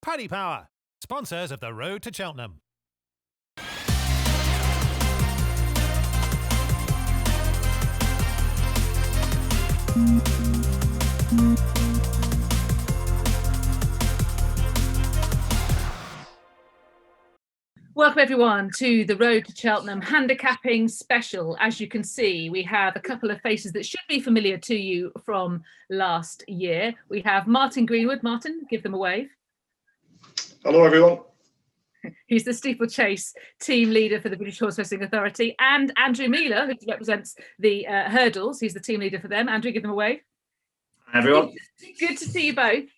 Paddy Power, sponsors of the Road to Cheltenham. Welcome everyone to the Road to Cheltenham handicapping special. As you can see, we have a couple of faces that should be familiar to you from last year. We have Martin Greenwood. Martin, give them a wave. Hello everyone. He's the steeplechase team leader for the British Horseracing Authority, and Andrew Mealor, who represents the hurdles. He's the team leader for them. Andrew, give them a wave. Hi everyone. Good to see you both.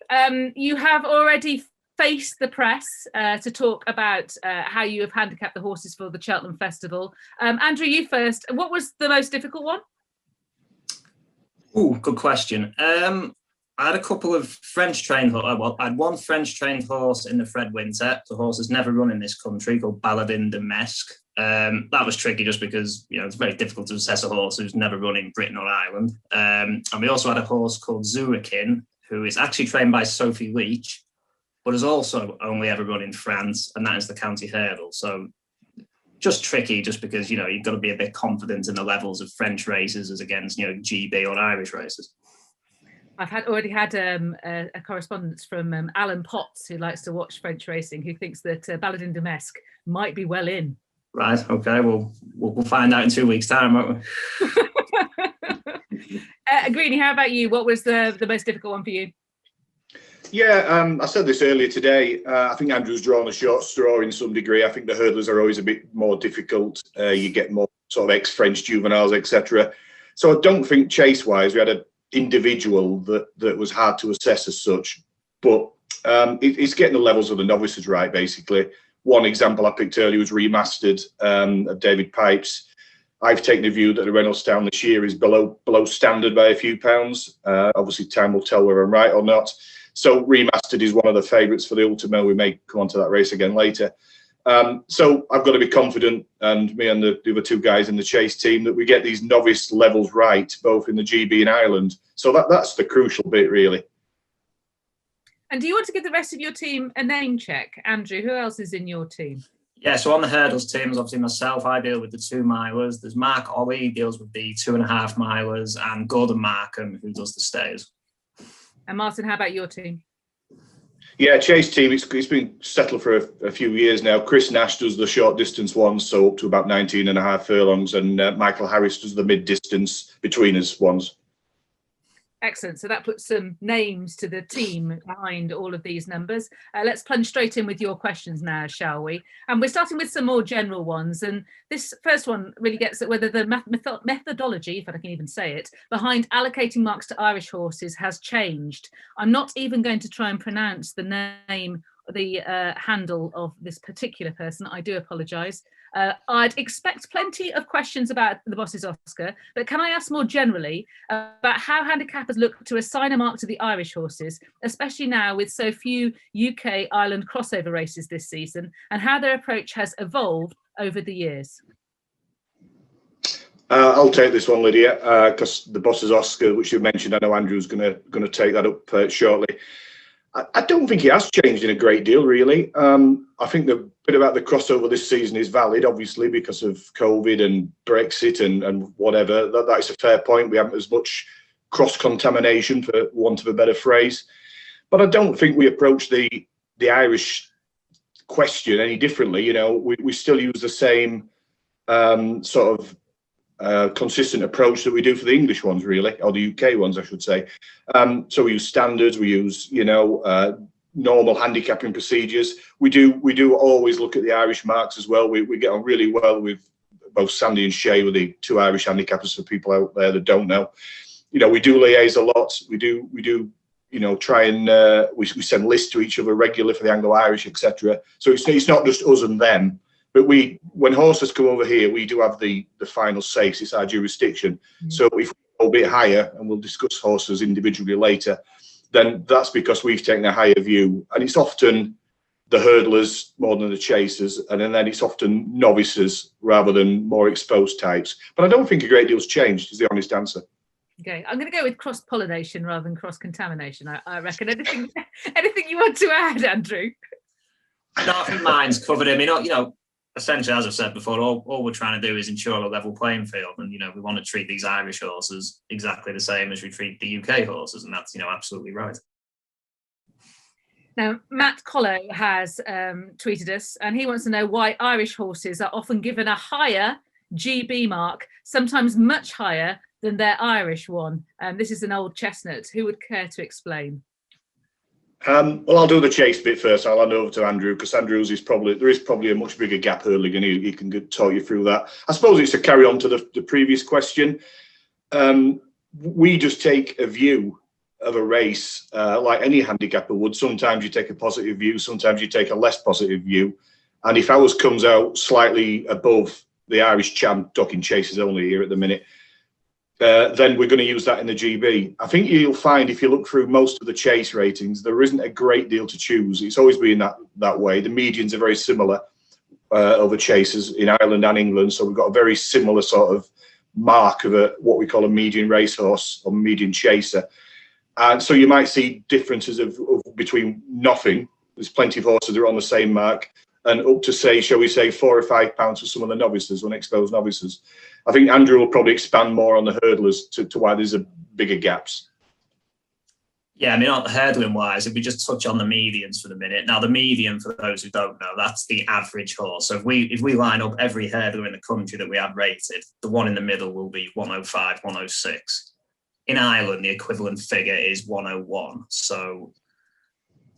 You have already faced the press to talk about how you have handicapped the horses for the Cheltenham Festival. Andrew, you first. What was the most difficult one? Oh, good question. I had a couple of French-trained horses. Well, I had one French-trained horse in the Fred Winter. The horse has never run in this country, called Balladin de Mesque. That was tricky just because, you know, it's very difficult to assess a horse who's never run in Britain or Ireland. And we also had a horse called Zurakin, who is actually trained by Sophie Leach, but has also only ever run in France, and that is the county hurdle. So just tricky just because, you know, you've got to be a bit confident in the levels of French races as against, you know, GB or Irish races. I've already had a correspondence from Alan Potts, who likes to watch French racing, who thinks that Balladin de Mesque might be well in. Right, okay, well, we'll find out in 2 weeks' time, won't we? Greenie, how about you? What was the most difficult one for you? Yeah, I said this earlier today. I think Andrew's drawn a short straw in some degree. I think the hurdlers are always a bit more difficult. You get more sort of ex-French juveniles, etc. So I don't think chase-wise we had an individual that was hard to assess as such. But it's getting the levels of the novices right, basically. One example I picked earlier was Remastered of David Pipes. I've taken the view that the Reynolds-Town this year is below standard by a few pounds. Obviously, time will tell whether I'm right or not. So Remastered is one of the favourites for the Ultimo. We may come on to that race again later. So I've got to be confident, and me and the other two guys in the chase team, that we get these novice levels right, both in the GB and Ireland. So that's the crucial bit, really. And do you want to give the rest of your team a name check? Andrew, who else is in your team? Yeah, so on the hurdles team is obviously myself. I deal with the 2 milers. There's Mark Ollie, he deals with the 2.5 milers, and Gordon Markham, who does the stays. And Martin, how about your team? Yeah, chase team, it's been settled for a few years now. Chris Nash does the short distance ones, so up to about 19.5 furlongs, and Michael Harris does the mid distance between us ones. Excellent. So that puts some names to the team behind all of these numbers. Let's plunge straight in with your questions now, shall we? And we're starting with some more general ones. And this first one really gets at whether the methodology, if I can even say it, behind allocating marks to Irish horses has changed. I'm not even going to try and pronounce the name, the handle of this particular person. I do apologise. I'd expect plenty of questions about the Boss's Oscar, but can I ask more generally about how handicappers look to assign a mark to the Irish horses, especially now with so few UK-Ireland crossover races this season, and how their approach has evolved over the years? I'll take this one, Lydia, because the Boss's Oscar, which you mentioned, I know Andrew's going to take that up shortly. I don't think it has changed in a great deal, really. I think the bit about the crossover this season is valid, obviously, because of COVID and Brexit and whatever. That's a fair point. We haven't as much cross-contamination, for want of a better phrase. But I don't think we approach the Irish question any differently. You know, we still use the same sort of consistent approach that we do for the English ones, really, or the UK ones, I should say. So we use standards, we use, you know, normal handicapping procedures. We do always look at the Irish marks as well. We get on really well with both Sandy and Shay, with the 2 Irish handicappers, for people out there that don't know. You know, we do liaise a lot. We do, you know, try and we send lists to each other regularly for the Anglo-Irish, etc. So it's not just us and them. But when horses come over here, we do have the final say. It's our jurisdiction. So if we go a bit higher, and we'll discuss horses individually later, then that's because we've taken a higher view. And it's often the hurdlers more than the chasers, and then it's often novices rather than more exposed types. But I don't think a great deal's changed, is the honest answer. Okay, I'm going to go with cross-pollination rather than cross-contamination. I reckon. Anything you want to add, Andrew? No, I think mine's covered. I mean, essentially, as I've said before, all we're trying to do is ensure a level playing field, and we want to treat these Irish horses exactly the same as we treat the UK horses, and that's absolutely right. Now, Matt Collo has tweeted us, and he wants to know why Irish horses are often given a higher GB mark, sometimes much higher than their Irish one. This is an old chestnut. Who would care to explain? Well, I'll do the chase bit first. I'll hand over to Andrew, because Andrew's there is probably a much bigger gap hurdling, and he can talk you through that. I suppose it's to carry on to the previous question. We just take a view of a race like any handicapper would. Sometimes you take a positive view, sometimes you take a less positive view. And if ours comes out slightly above the Irish champ, talking chases only here at the minute, then we're going to use that in the GB. I think you'll find if you look through most of the chase ratings, there isn't a great deal to choose. It's always been that way. The medians are very similar over chases in Ireland and England. So we've got a very similar sort of mark of what we call a median racehorse or median chaser. And so you might see differences of between nothing. There's plenty of horses that are on the same mark, and up to, say, shall we say, £4 or £5 for some of the novices, unexposed novices. I think Andrew will probably expand more on the hurdlers to why there's a bigger gaps. Yeah, I mean, not hurdling wise, if we just touch on the medians for the minute. Now, the median, for those who don't know, that's the average horse. So if we line up every hurdler in the country that we have rated, the one in the middle will be 105, 106. In Ireland, the equivalent figure is 101. So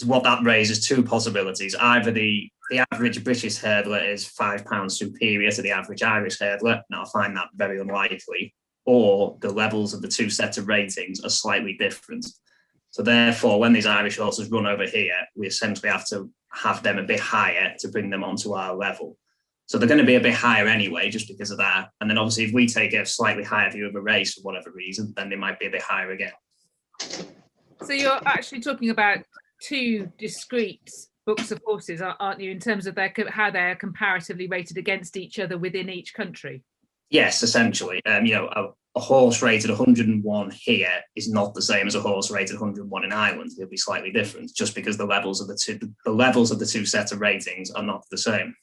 what that raises two possibilities. Either the average British hurdler is £5 superior to the average Irish hurdler. Now, I find that very unlikely. Or the levels of the two sets of ratings are slightly different. So therefore, when these Irish horses run over here, we essentially have to have them a bit higher to bring them onto our level. So they're going to be a bit higher anyway, just because of that. And then obviously, if we take a slightly higher view of a race for whatever reason, then they might be a bit higher again. So you're actually talking about two discrete books of horses, aren't you, in terms of how they're comparatively rated against each other within each country? Yes, essentially. A horse rated 101 here is not the same as a horse rated 101 in Ireland. It'll be slightly different, just because the levels of the two sets of ratings are not the same.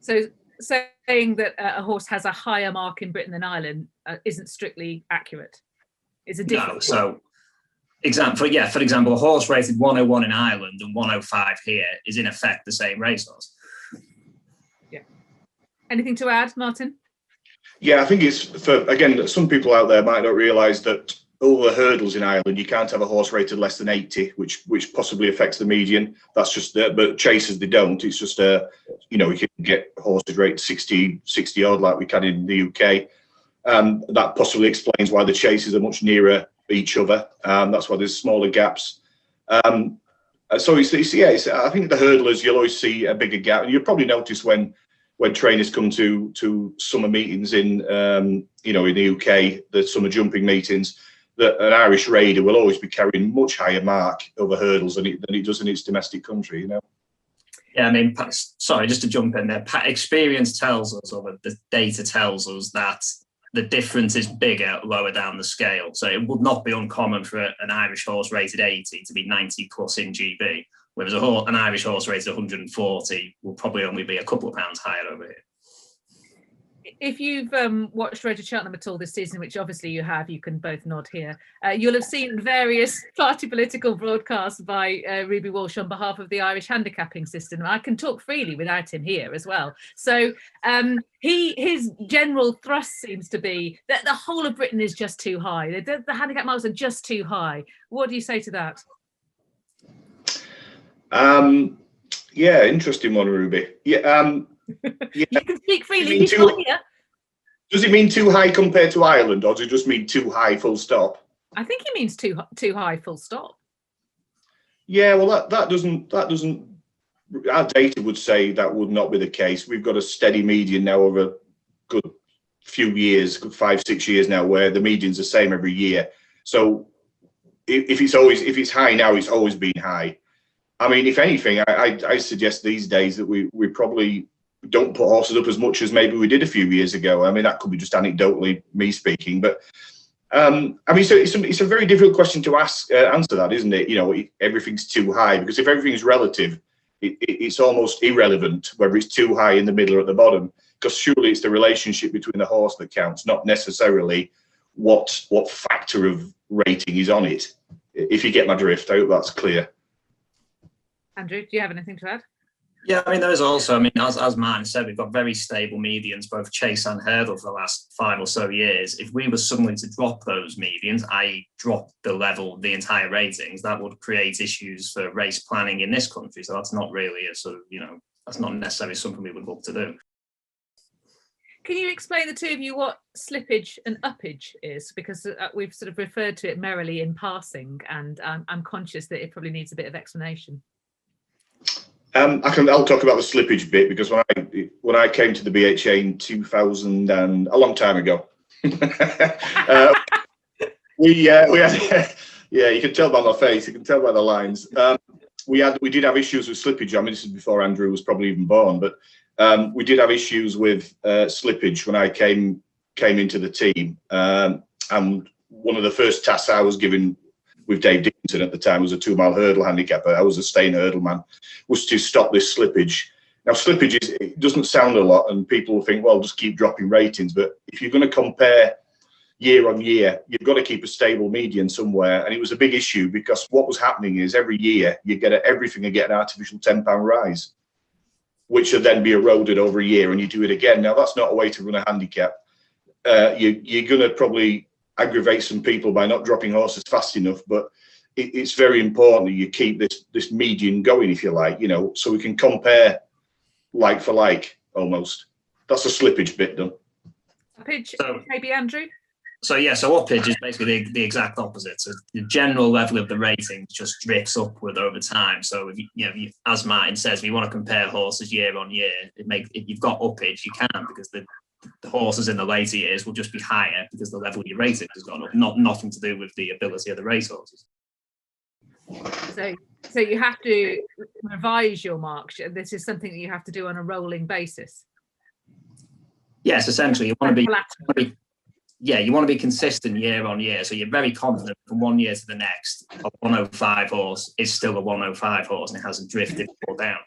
So saying that a horse has a higher mark in Britain than Ireland isn't strictly accurate. It's a different. No. So, for example, a horse rated 101 in Ireland and 105 here is in effect the same racehorse. Yeah. Anything to add, Martin? Yeah, I think it's some people out there might not realise that over hurdles in Ireland, you can't have a horse rated less than 80, which possibly affects the median. That's just but chasers, they don't. It's just you can get horses rated 60 odd like we can in the UK. That possibly explains why the chasers are much nearer each other. That's why there's smaller gaps. So I think the hurdlers, you'll always see a bigger gap, and you'll probably notice when trainers come to summer meetings in in the UK, the summer jumping meetings, that an Irish raider will always be carrying much higher mark over hurdles than it does in its domestic country, Yeah, I mean, sorry, just to jump in there, experience tells us, or the data tells us, that the difference is bigger lower down the scale. So it would not be uncommon for an Irish horse rated 80 to be 90 plus in GB, whereas an Irish horse rated 140 will probably only be a couple of pounds higher over here. If you've watched Road to Cheltenham at all this season, which obviously you have, you can both nod here, you'll have seen various party political broadcasts by Ruby Walsh on behalf of the Irish handicapping system. I can talk freely without him here as well. So his general thrust seems to be that the whole of Britain is just too high. The handicap marks are just too high. What do you say to that? Yeah, interesting one, Ruby. Yeah. You can speak freely. He's not here. Does it mean too high compared to Ireland, or does it just mean too high full stop? I think he means too high full stop. Yeah, well, that doesn't. Our data would say that would not be the case. We've got a steady median now over a good few years, good 5-6 years now, where the median's the same every year. So if it's high now, it's always been high. I mean, if anything, I suggest these days that we probably don't put horses up as much as maybe we did a few years ago. I mean, that could be just anecdotally me speaking, but I mean, so it's a very difficult question to answer that, isn't it? You know, everything's too high, because if everything's relative, it's almost irrelevant whether it's too high in the middle or at the bottom, because surely it's the relationship between the horse that counts, not necessarily what factor of rating is on it. If you get my drift, I hope that's clear. Andrew, do you have anything to add? Yeah, I mean, there is also, I mean, as Martin said, we've got very stable medians, both chase and hurdle, for the last 5 or so years. If we were suddenly to drop those medians, i.e. drop the level, the entire ratings, that would create issues for race planning in this country. So that's not really a sort of, you know, that's not necessarily something we would look to do. Can you explain, the two of you, what slippage and uppage is? Because we've sort of referred to it merrily in passing, and I'm conscious that it probably needs a bit of explanation. I'll talk about the slippage bit, because when I came to the BHA in 2000 and a long time ago, we had yeah, you can tell by my face, you can tell by the lines. We did have issues with slippage. I mean, this is before Andrew was probably even born, but we did have issues with slippage when I came into the team. And one of the first tasks I was given with Dave Dickinson at the time, was a 2-mile hurdle handicapper. I was a staying hurdle man, was to stop this slippage. Now, slippage it doesn't sound a lot, and people think, well, just keep dropping ratings. But if you're going to compare year on year, you've got to keep a stable median somewhere. And it was a big issue, because what was happening is every year you get everything and get an artificial £10 rise, which would then be eroded over a year, and you do it again. Now, that's not a way to run a handicap. You're going to probably aggravate some people by not dropping horses fast enough, but it's very important that you keep this median going, if you like, you know, so we can compare like for like, almost. That's the slippage bit done. Uppage, maybe Andrew? So yeah, so uppage is basically the exact opposite. So the general level of the rating just drifts upward over time. So if you as Martin says, if you want to compare horses year on year, if you've got uppage, you can, because the horses in the later years will just be higher because the level of your rating has gone up, nothing to do with the ability of the racehorses. So you have to revise your marks. This is something that you have to do on a rolling basis. Yes, essentially, you want to be consistent year on year. So you're very confident from one year to the next, a 105 horse is still a 105 horse and it hasn't drifted or down.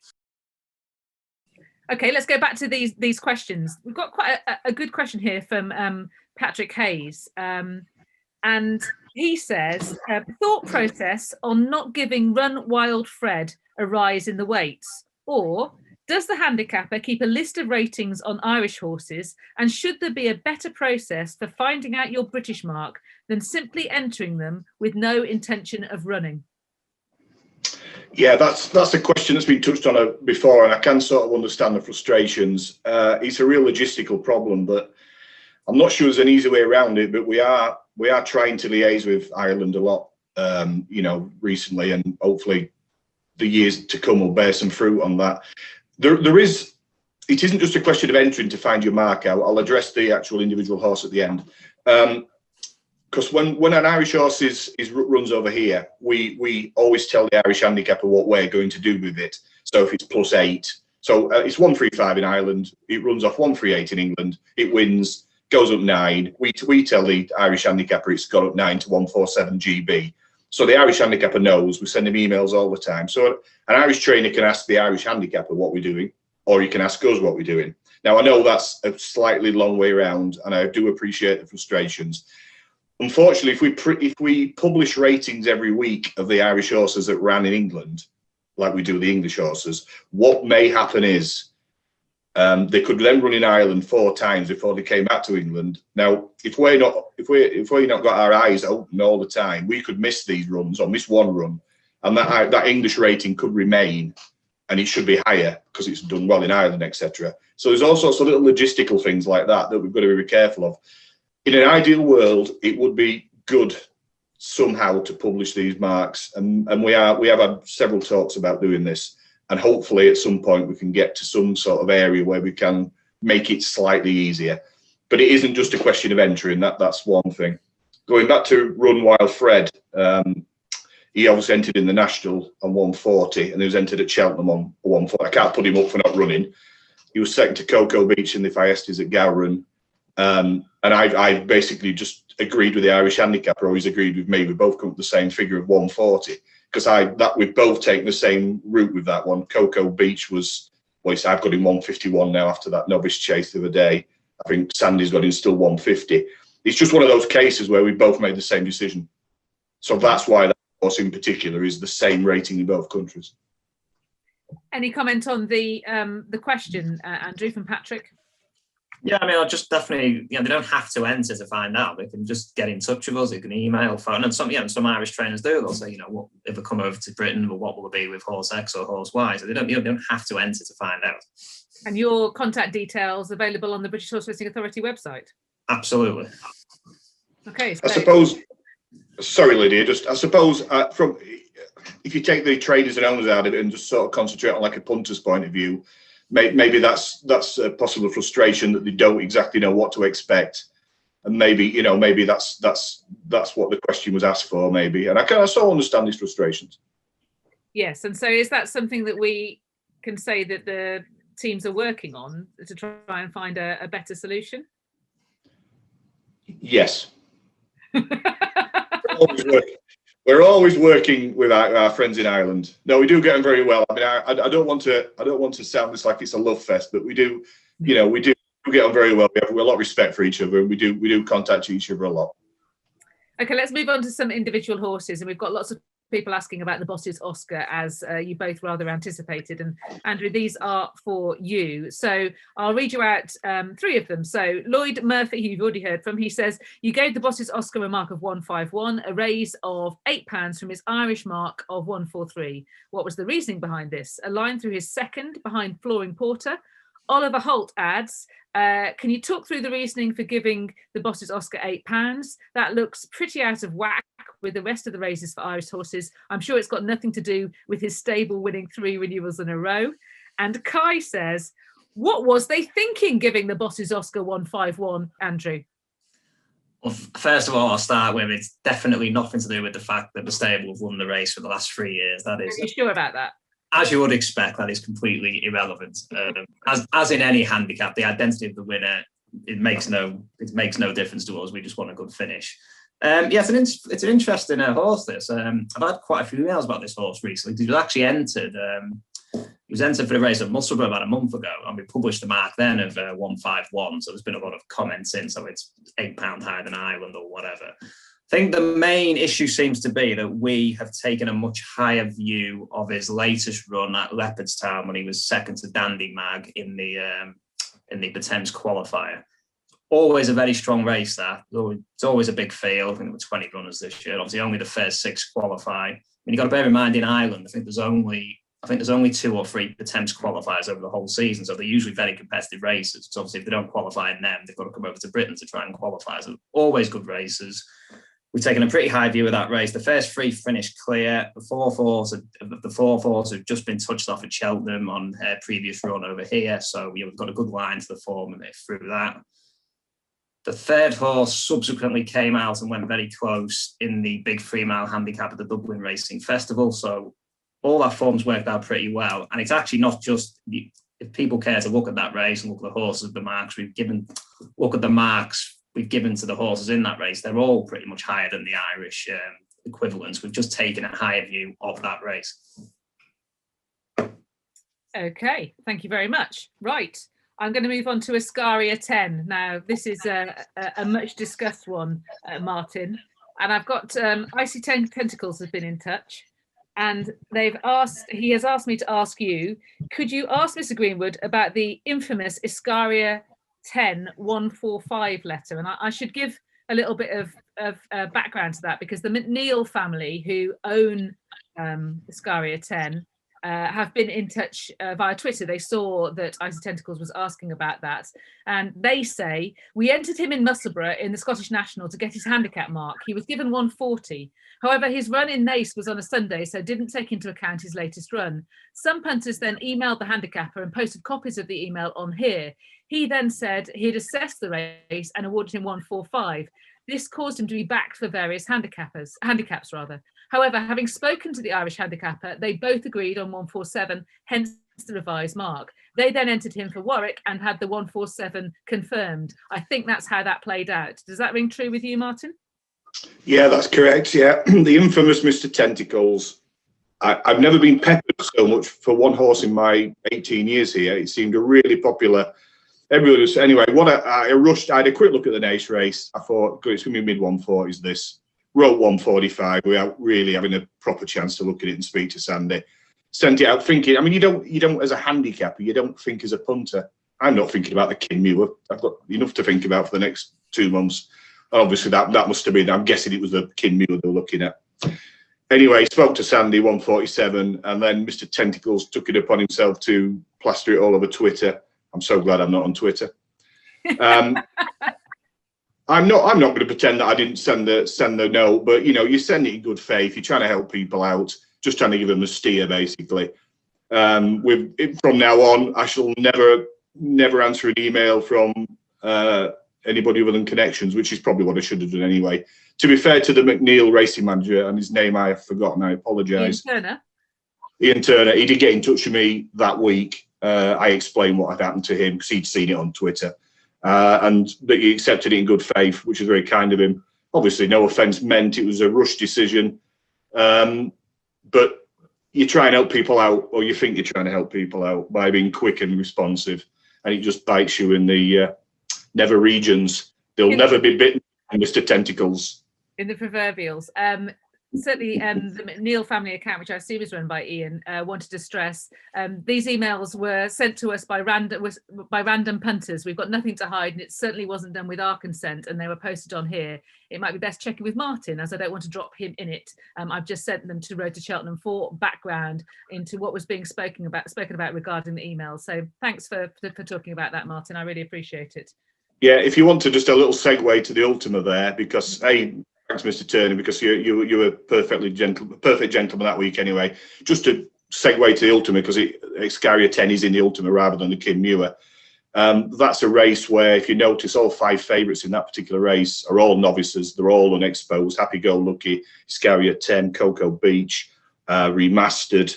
Okay, let's go back to these questions. We've got quite a good question here from Patrick Hayes. And he says, thought process on not giving Run Wild Fred a rise in the weights, or does the handicapper keep a list of ratings on Irish horses, and should there be a better process for finding out your British mark than simply entering them with no intention of running? Yeah, that's a question that's been touched on before, and I can sort of understand the frustrations. It's a real logistical problem, but I'm not sure there's an easy way around it. But we are trying to liaise with Ireland a lot, you know, recently, and hopefully the years to come will bear some fruit on that. It isn't just a question of entering to find your mark out. I'll address the actual individual horse at the end. Because when an Irish horse runs over here, we always tell the Irish handicapper what we're going to do with it. So if it's +8, so it's 135 in Ireland, it runs off 138 in England, it wins, goes up 9. We tell the Irish handicapper it's got up 9 to 147 GB. So the Irish handicapper knows. We send him emails all the time. So an Irish trainer can ask the Irish handicapper what we're doing, or he can ask us what we're doing. Now, I know that's a slightly long way around, and I do appreciate the frustrations. Unfortunately, if we publish ratings every week of the Irish horses that ran in England, like we do the English horses, what may happen is they could then run in Ireland 4 times before they came back to England. Now, if we're not got our eyes open all the time, we could miss these runs or miss one run, and that English rating could remain, and it should be higher because it's done well in Ireland, etc. So there's all sorts of little logistical things like that we've got to be very careful of. In an ideal world, it would be good somehow to publish these marks, and we have had several talks about doing this, and hopefully at some point we can get to some sort of area where we can make it slightly easier. But it isn't just a question of entering, that's one thing. Going back to Run Wild Fred, he obviously entered in the National on 140, and he was entered at Cheltenham on 140. I can't put him up for not running. He was second to Cocoa Beach in the Fiestas at Gowran. And I basically just agreed with the Irish handicapper, always agreed with me. We both come up with the same figure of 140 because we've both taken the same route with that one. Cocoa Beach was, well, I've got him 151 now after that novice chase the other day. I think Sandy's got him still 150. It's just one of those cases where we both made the same decision. So that's why that horse in particular is the same rating in both countries. Any comment on the question, Andrew, from Patrick? Yeah, I mean, I'll just definitely, they don't have to enter to find out. They can just get in touch with us. They can email, phone, and some Irish trainers do. They'll say, what if they come over to Britain, well, what will it be with horse X or horse Y? So they don't have to enter to find out. And your contact details available on the British Horseracing Authority website? Absolutely. Okay. So. I suppose, sorry, Lydia, I suppose if you take the traders and owners out of it and just sort of concentrate on like a punter's point of view, maybe that's a possible frustration that they don't exactly know what to expect, and maybe that's what the question was asked for, maybe. And I so understand these frustrations. Yes, and so is that something that we can say that the teams are working on to try and find a better solution? Yes. We're always working with our friends in Ireland. No, we do get on very well. I mean, I don't want to sound this like it's a love fest, but we do get on very well. We have a lot of respect for each other, and we do contact each other a lot. Okay, let's move on to some individual horses, and we've got lots of people asking about the Bosses Oscar, as you both rather anticipated. And Andrew, these are for you. So I'll read you out three of them. So Lloyd Murphy, who you've already heard from, he says, you gave the Bosses Oscar a mark of 151, a raise of £8 from his Irish mark of 143. What was the reasoning behind this? A line through his second behind Flooring Porter. Oliver Holt adds, can you talk through the reasoning for giving the Bosses Oscar £8? That looks pretty out of whack with the rest of the raises for Irish horses. I'm sure it's got nothing to do with his stable winning 3 renewals in a row. And Kai says, what was they thinking giving the Bosses Oscar 151, Andrew? Well, first of all, I'll start with it's definitely nothing to do with the fact that the stable have won the race for the last 3 years. That is. Are you sure about that? As you would expect, that is completely irrelevant. As in any handicap, the identity of the winner, it makes no difference to us. We just want a good finish. Yes, it's an interesting horse. This I've had quite a few emails about this horse recently. He was actually entered. He was entered for the race at Musselburgh about a month ago, and we published the mark then of 151. So there's been a lot of comments in. So it's £8 higher than Ireland or whatever. I think the main issue seems to be that we have taken a much higher view of his latest run at Leopardstown when he was second to Dandy Mag in the Thames qualifier. Always a very strong race there. It's always a big field. I think there were 20 runners this year. Obviously, only the first 6 qualify. I mean, you've got to bear in mind in Ireland, I think there's only 2 or 3 Thames qualifiers over the whole season. So they're usually very competitive races. So obviously, if they don't qualify in them, they've got to come over to Britain to try and qualify. So always good races. We've taken a pretty high view of that race. The first 3 finished clear. The fourth horse have just been touched off at Cheltenham on her previous run over here. So we've got a good line to the form and they're through that. The third horse subsequently came out and went very close in the big 3-mile handicap at the Dublin Racing Festival. So all that form's worked out pretty well. And it's actually not just, if people care to look at that race and look at the horses, the marks we've given to the horses in that race, they're all pretty much higher than the Irish equivalents. We've just taken a higher view of that race. Okay, thank you very much. Right, I'm going to move on to Ascaria 10. Now, this is a much discussed one, Martin, and I've got Icy Tentacles has been in touch, and he has asked me to ask you, could you ask Mr. Greenwood about the infamous Ascaria 10-145 letter? And I should give a little bit of background to that, because the McNeil family, who own Ascaria 10, have been in touch via Twitter. They saw that Icy Tentacles was asking about that, and they say, we entered him in Musselburgh in the Scottish National to get his handicap mark. He was given 140. However, his run in Naas was on a Sunday, so didn't take into account his latest run. Some punters then emailed the handicapper and posted copies of the email on here. He then said he'd assessed the race and awarded him 145. This caused him to be backed for various handicaps. However, having spoken to the Irish handicapper, they both agreed on 147, hence the revised mark. They then entered him for Warwick and had the 147 confirmed. I think that's how that played out. Does that ring true with you, Martin? Yeah, that's correct. Yeah, the infamous Mr. Tentacles. I've never been peppered so much for one horse in my 18 years here. It seemed a really popular. Everybody was, anyway, I rushed. I had a quick look at the Nace race. I thought, good, it's going to be mid 140s this. Wrote 145 without really having a proper chance to look at it and speak to Sandy. Sent it out thinking, I mean, you don't as a handicapper, you don't think as a punter. I'm not thinking about the Mealor. I've got enough to think about for the next 2 months. Obviously, that must have been, I'm guessing it was the Mealor they were looking at. Anyway, spoke to Sandy, 147, and then Mr. Tentacles took it upon himself to plaster it all over Twitter. I'm so glad I'm not on Twitter. I'm not going to pretend that I didn't send the note, but you know, you send it in good faith. You're trying to help people out, just trying to give them a steer, basically. From now on, I shall never answer an email from anybody other than connections, which is probably what I should have done anyway. To be fair to the McNeil racing manager, and his name I have forgotten, I apologise. Ian Turner. He did get in touch with me that week. I explained what had happened to him because he'd seen it on Twitter. And that he accepted it in good faith, which is very kind of him. Obviously, no offence meant, it was a rush decision. But you try and help people out, or you think you're trying to help people out by being quick and responsive, and it just bites you in the nether regions. They'll never be bitten by Mr. Tentacles. In the proverbials. Certainly, the McNeil family account, which I assume is run by Ian, wanted to stress these emails were sent to us by random punters. We've got nothing to hide, and it certainly wasn't done with our consent, and they were posted on here. It might be best checking with Martin, as I don't want to drop him in it. I've just sent them to Road to Cheltenham for background into what was being spoken about regarding the emails. So thanks for talking about that, Martin. I really appreciate it. Yeah, if you want to, just a little segue to the Ultima there, because thanks, Mr. Turner, because you were perfect gentleman that week anyway. Just to segue to the Ultima, because Excaria 10 is in the Ultima rather than the Mealor. That's a race where, if you notice, all 5 favourites in that particular race are all novices. They're all unexposed. Happy Go Lucky, Excaria 10, Cocoa Beach, Remastered,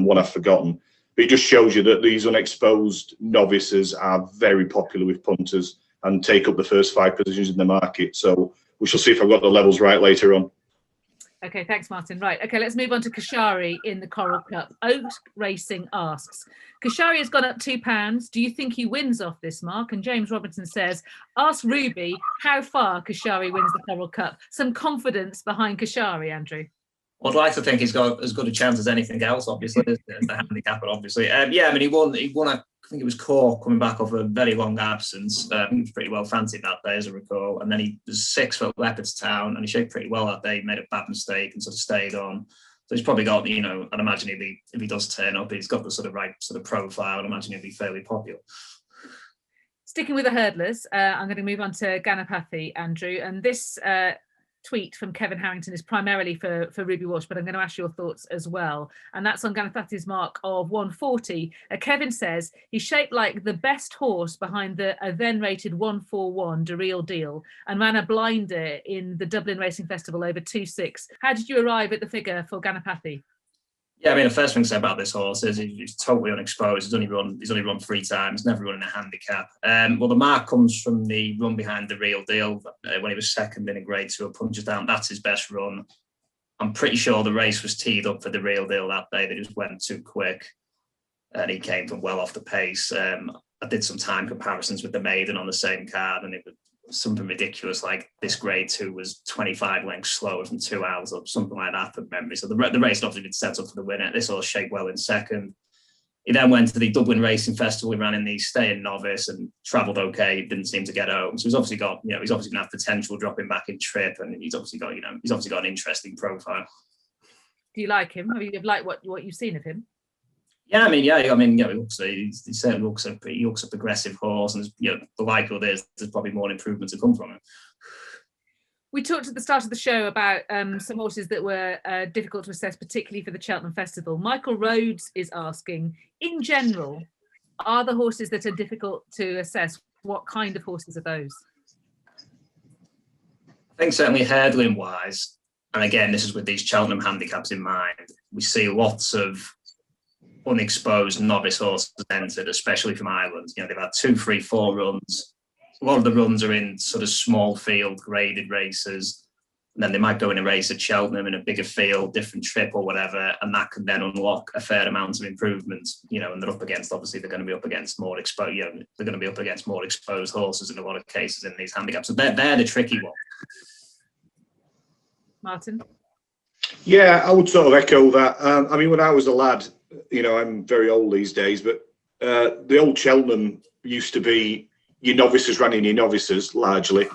one I've forgotten. But it just shows you that these unexposed novices are very popular with punters and take up the first 5 positions in the market. So we shall see if I've got the levels right later on. Okay, thanks, Martin. Right, okay, let's move on to Kashari in the Coral Cup. Oak Racing asks, Kashari has gone up £2. Do you think he wins off this mark? And James Robinson says, ask Ruby how far Kashari wins the Coral Cup. Some confidence behind Kashari, Andrew. I'd like to think he's got as good a chance as anything else, obviously, as the handicapper, obviously. Yeah, I mean, he won, I think it was Cork coming back off a very long absence. He was pretty well fancied that day, as I recall. And then he was 6th at Leopardstown, and he shaped pretty well that day. He made a bad mistake and sort of stayed on. So he's probably got, you know, I'd imagine if he does turn up, he's got the sort of right sort of profile. I'd imagine he'll be fairly popular. Sticking with the hurdlers, I'm going to move on to Ganapathy, Andrew. And this tweet from Kevin Harrington is primarily for Ruby Walsh, but I'm going to ask your thoughts as well. And that's on Ganapathy's mark of 140. Kevin says he's shaped like the best horse behind the then rated 141 De Real Deal and ran a blinder in the Dublin Racing Festival over 2.6. How did you arrive at the figure for Ganapathy? Yeah, I mean, the first thing to say about this horse is he's totally unexposed. He's only run 3 times, never run in a handicap. Well, the mark comes from the run behind The Real Deal when he was 2nd in a Grade 2 at Punches Down. That's his best run. I'm pretty sure the race was teed up for The Real Deal that day. They just went too quick, and he came from well off the pace. I did some time comparisons with the maiden on the same card, and it was something ridiculous, like this Grade 2 was 25 lengths slower than 2 hours or something like that from memory. So the race had obviously been set up for the winner. This all shaped well in 2nd. He then went to the Dublin Racing Festival. He ran in the staying novice and travelled okay. Didn't seem to get home. So he's obviously got, he's obviously going to have potential dropping back in trip, and he's obviously got an interesting profile. Do you like him? Have you liked what you've seen of him? Yeah, he certainly looks a progressive horse, and the likelihood is there's probably more improvement to come from him. We talked at the start of the show about some horses that were difficult to assess, particularly for the Cheltenham Festival. Michael Rhodes is asking, in general, are the horses that are difficult to assess, what kind of horses are those? I think certainly hurdling wise, and again, this is with these Cheltenham handicaps in mind, we see lots of unexposed novice horses entered, especially from Ireland. You know, they've had 2, 3, 4 runs. A lot of the runs are in sort of small field graded races. And then they might go in a race at Cheltenham in a bigger field, different trip or whatever, and that can then unlock a fair amount of improvement. You know, and they're up against, obviously, they're going to be up against more exposed. You know, they're going to be up against more exposed horses in a lot of cases in these handicaps. So they're the tricky one. Martin? Yeah, I would sort of echo that. I mean, when I was a lad, you know, I'm very old these days, but the old Cheltenham used to be your novices running your novices largely,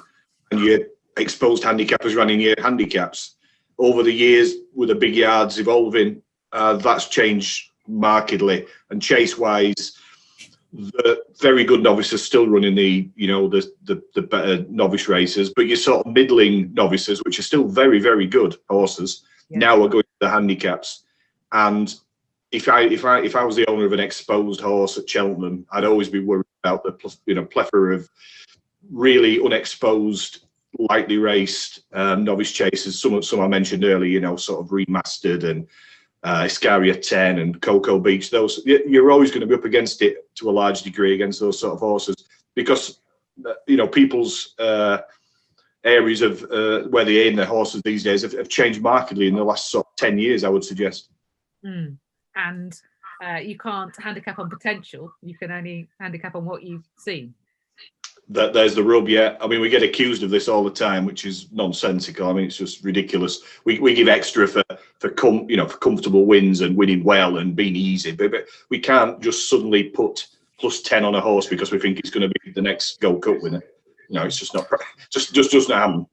and your exposed handicappers running your handicaps. Over the years, with the big yards evolving, that's changed markedly. And chase-wise, the very good novices still running the, you know, the better novice races, but your sort of middling novices, which are still very, very good horses, now are going to the handicaps. And if I was the owner of an exposed horse at Cheltenham, I'd always be worried about the, you know, plethora of really unexposed, lightly raced novice chasers. Some I mentioned earlier, you know, sort of remastered, and Iscaria 10 and Cocoa Beach. Those, you're always going to be up against it to a large degree against those sort of horses, because you know, people's areas of where they aim their horses these days have changed markedly in the last sort of 10 years, I would suggest. And you can't handicap on potential, you can only handicap on what you've seen. There's the rub. Yeah, I mean, we get accused of this all the time, which is nonsensical. I mean, it's just ridiculous. We give extra for comfortable wins and winning well and being easy, but we can't just suddenly put +10 on a horse because we think it's going to be the next Gold Cup winner. No, it's just not. Just not happen.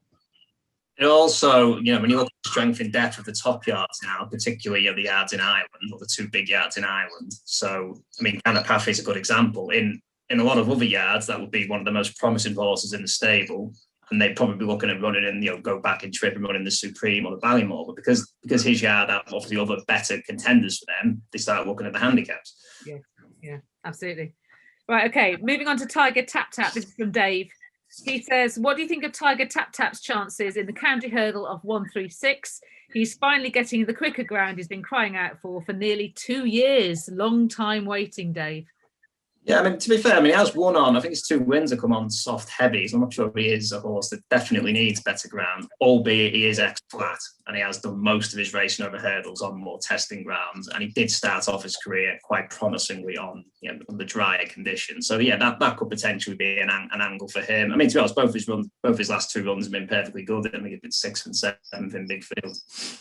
It also, you know, when you look at the strength and depth of the top yards now, particularly the yards in Ireland, or the 2 big yards in Ireland. So, I mean, Handicappers is a good example. In a lot of other yards, that would be one of the most promising horses in the stable, and they'd probably be looking at running in, you know, go back and trip and running the Supreme or the Ballymore. But because his yard have obviously other better contenders for them, they start looking at the handicaps. Yeah, absolutely. Right, okay, moving on to Tiger Tap Tap. This is from Dave. He says, what do you think of Tiger Tap Tap's chances in the county hurdle of 136? He's finally getting the quicker ground he's been crying out for nearly 2 years. Long time waiting, Dave. Yeah, I mean, to be fair, I mean, he has won on, I think his 2 wins have come on soft heavy, so I'm not sure if he is a horse that definitely needs better ground, albeit he is ex-flat, and he has done most of his racing over hurdles on more testing grounds, and he did start off his career quite promisingly on, you know, on the drier conditions. So yeah, that could potentially be an angle for him. I mean, to be honest, both his last 2 runs have been perfectly good. I think he's been 6th and 7th in big fields.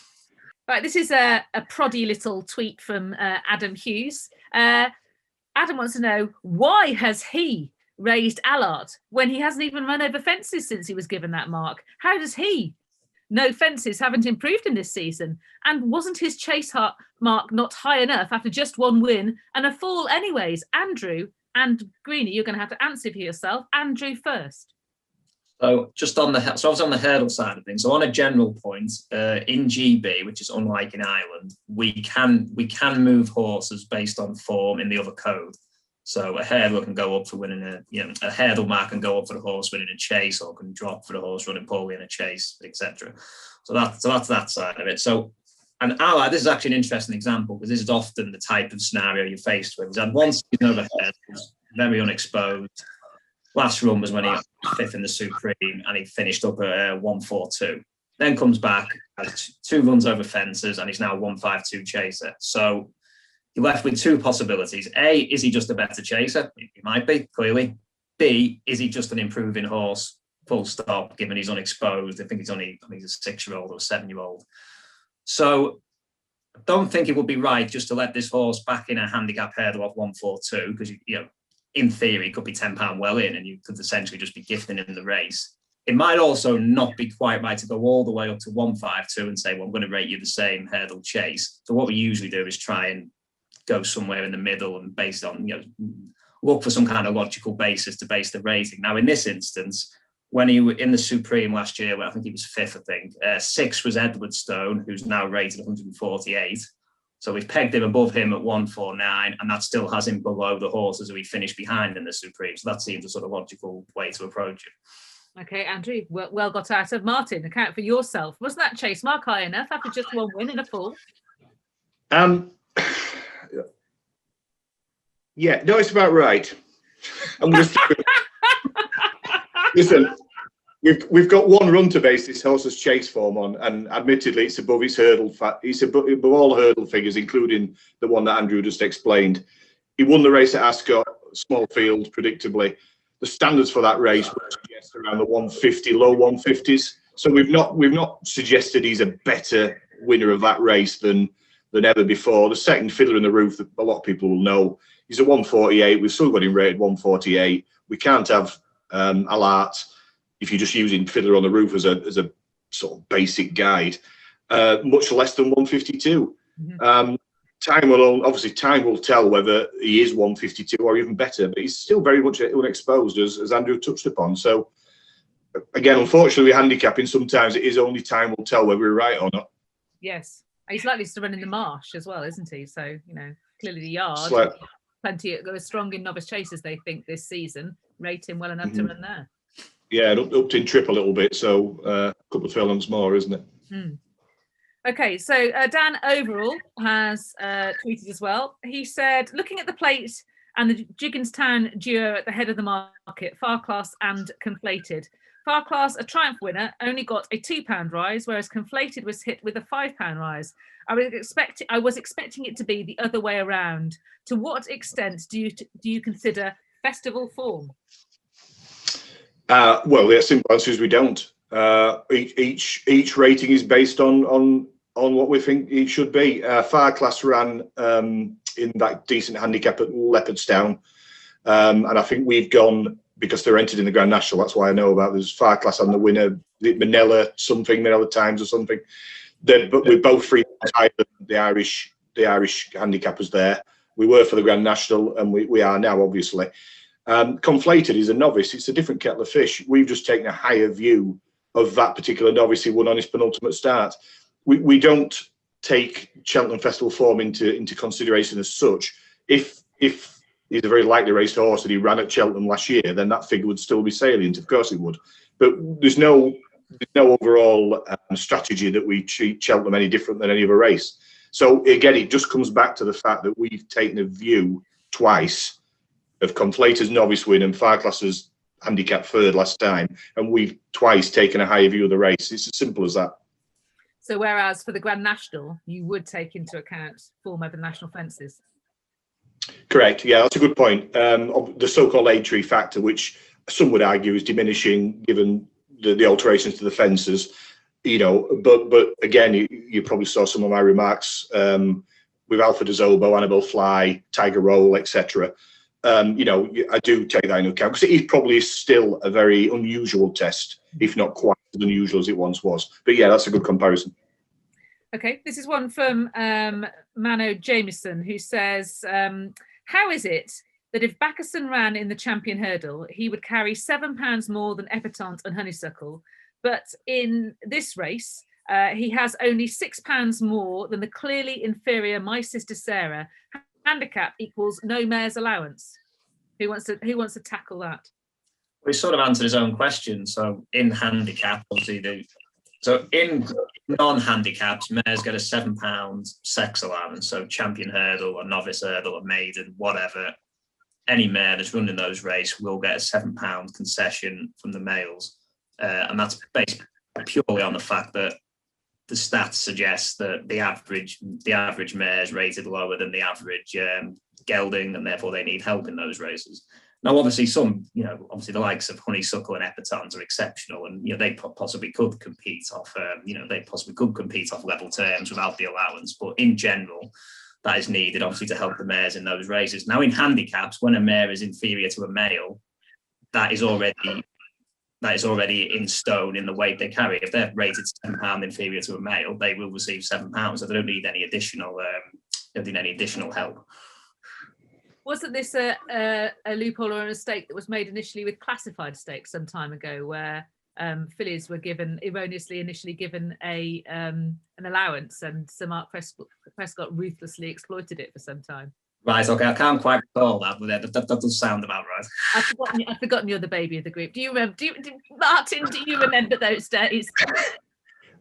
Right, this is a proddy little tweet from Adam Hughes. Adam wants to know, why has he raised Allard when he hasn't even run over fences since he was given that mark? How does he know fences haven't improved in this season? And wasn't his chase mark not high enough after just 1 win and a fall anyways? Andrew and Greenie, you're going to have to answer for yourself. Andrew first. So just on I was on the hurdle side of things. So on a general point, in GB, which is unlike in Ireland, we can move horses based on form in the other code. So a hurdle can go up for winning a hurdle mark can go up for the horse winning a chase, or can drop for the horse running poorly in a chase, etc. So that's that side of it. So, and Allard, this is actually an interesting example, because this is often the type of scenario you're faced with. He's had 1 season over hurdles, very unexposed. Last run was when he got 5th in the Supreme, and he finished up at 142. Then comes back, has 2 runs over fences, and he's now a 152 chaser. So you're left with 2 possibilities. A, is he just a better chaser? He might be, clearly. B, is he just an improving horse? Full stop, given he's unexposed. I think he's a 6-year-old or a 7-year-old. So I don't think it would be right just to let this horse back in a handicap hurdle of 142, because you know, in theory, could be £10 well in, and you could essentially just be gifting him the race. It might also not be quite right to go all the way up to 152 and say, well, I'm going to rate you the same hurdle chase. So what we usually do is try and go somewhere in the middle, and based on, you know, look for some kind of logical basis to base the rating. Now, in this instance, when he was in the Supreme last year, where I think he was 5th, I think, 6th was Edward Stone, who's now rated 148. So we've pegged him above him at 149, and that still has him below the horses who he finished behind in the Supreme. So that seems a sort of logical way to approach it. Okay, Andrew, well got out of. Martin, account for yourself. Wasn't that chase mark high enough after just 1 win and a fall? Yeah, no, it's about right. I'm going to listen. We've got one run to base this horse's chase form on, and admittedly, it's above its hurdle. It's above all hurdle figures, including the one that Andrew just explained. He won the race at Ascot, small field, predictably. The standards for that race were suggest around the 150, low 150s. So we've not suggested he's a better winner of that race than ever before. The second Fiddler in the Roof, that a lot of people will know, he's a 148. We've still got him rated 148. We can't have allowance if you're just using Fiddler on the Roof as a sort of basic guide, much less than 152. Mm-hmm. Time will tell whether he is 152 or even better, but he's still very much unexposed, as Andrew touched upon. So again, unfortunately, with handicapping, sometimes it is only time will tell whether we're right or not. Yes, he's likely to run in the Marsh as well, isn't he? So, you know, clearly the yard, plenty of strong in novice chasers, they think, this season, rate him well enough to run there. Yeah, it upped in trip a little bit, so a couple of furlongs more, isn't it? Okay, so Dan Overall has tweeted as well. He said, looking at the plate and the Jigginstown duo at the head of the market, Far Class and Conflated. Far Class, a Triumph winner, only got a £2 rise, whereas Conflated was hit with a £5 rise. I was expecting it to be the other way around. To what extent do you consider festival form? Well, the simple answer is we don't. Each rating is based on what we think it should be. Far Class ran in that decent handicap at Leopardstown, and I think we've gone, because they're entered in the Grand National. That's why I know about. There's Far Class on the winner, Mealor Times or something. But we're both free the Irish handicappers there. We were for the Grand National, and we are now, obviously. Conflated is a novice. It's a different kettle of fish. We've just taken a higher view of that particular novice who won on his penultimate start. We don't take Cheltenham Festival form into consideration as such. If he's a very lightly raced horse and he ran at Cheltenham last year, then that figure would still be salient. Of course it would. But there's no overall strategy that we treat Cheltenham any different than any other race. So again, it just comes back to the fact that we've taken a view twice of Conflator's novice win and Far Class's handicap third last time, and we've twice taken a higher view of the race. It's as simple as that. So whereas for the Grand National, you would take into account form over the national fences? Correct. Yeah, that's a good point. The so-called age tree factor, which some would argue is diminishing given the alterations to the fences, you know, but again, you probably saw some of my remarks with Alfred Azobo, Annabelle Fly, Tiger Roll, etc. You know, I do take that into account because it is probably still a very unusual test, if not quite as unusual as it once was. But yeah, that's a good comparison. Okay, this is one from Mano Jameson, who says, how is it that if Backerson ran in the champion hurdle, he would carry £7 more than Epatante and Honeysuckle, but in this race, he has only £6 more than the clearly inferior My Sister Sarah? Handicap equals no mare's allowance. Who wants to tackle that? We sort of answered his own question. So in handicap, obviously, so in non-handicaps, mares get a £7 sex allowance. So champion hurdle, a novice hurdle, a maiden, whatever. Any mare that's running those races will get a £7 concession from the males, and that's based purely on the fact that the stats suggest that the average mare is rated lower than the average gelding, and therefore they need help in those races. Now, obviously, obviously the likes of Honeysuckle and Epatante are exceptional, and they possibly could compete off, level terms without the allowance. But in general, that is needed, obviously, to help the mares in those races. Now, in handicaps, when a mare is inferior to a male, that is already in stone in the weight they carry. If they're rated £7 inferior to a male, they will receive £7, so they don't need any additional help. Wasn't this a loophole or a mistake that was made initially with classified stakes some time ago, where fillies were erroneously initially given an allowance, and Sir Mark Prescott ruthlessly exploited it for some time? Right, okay, I can't quite recall that, but that does sound about right. I've forgotten you're the baby of the group. Do you remember? Martin, do you remember those days?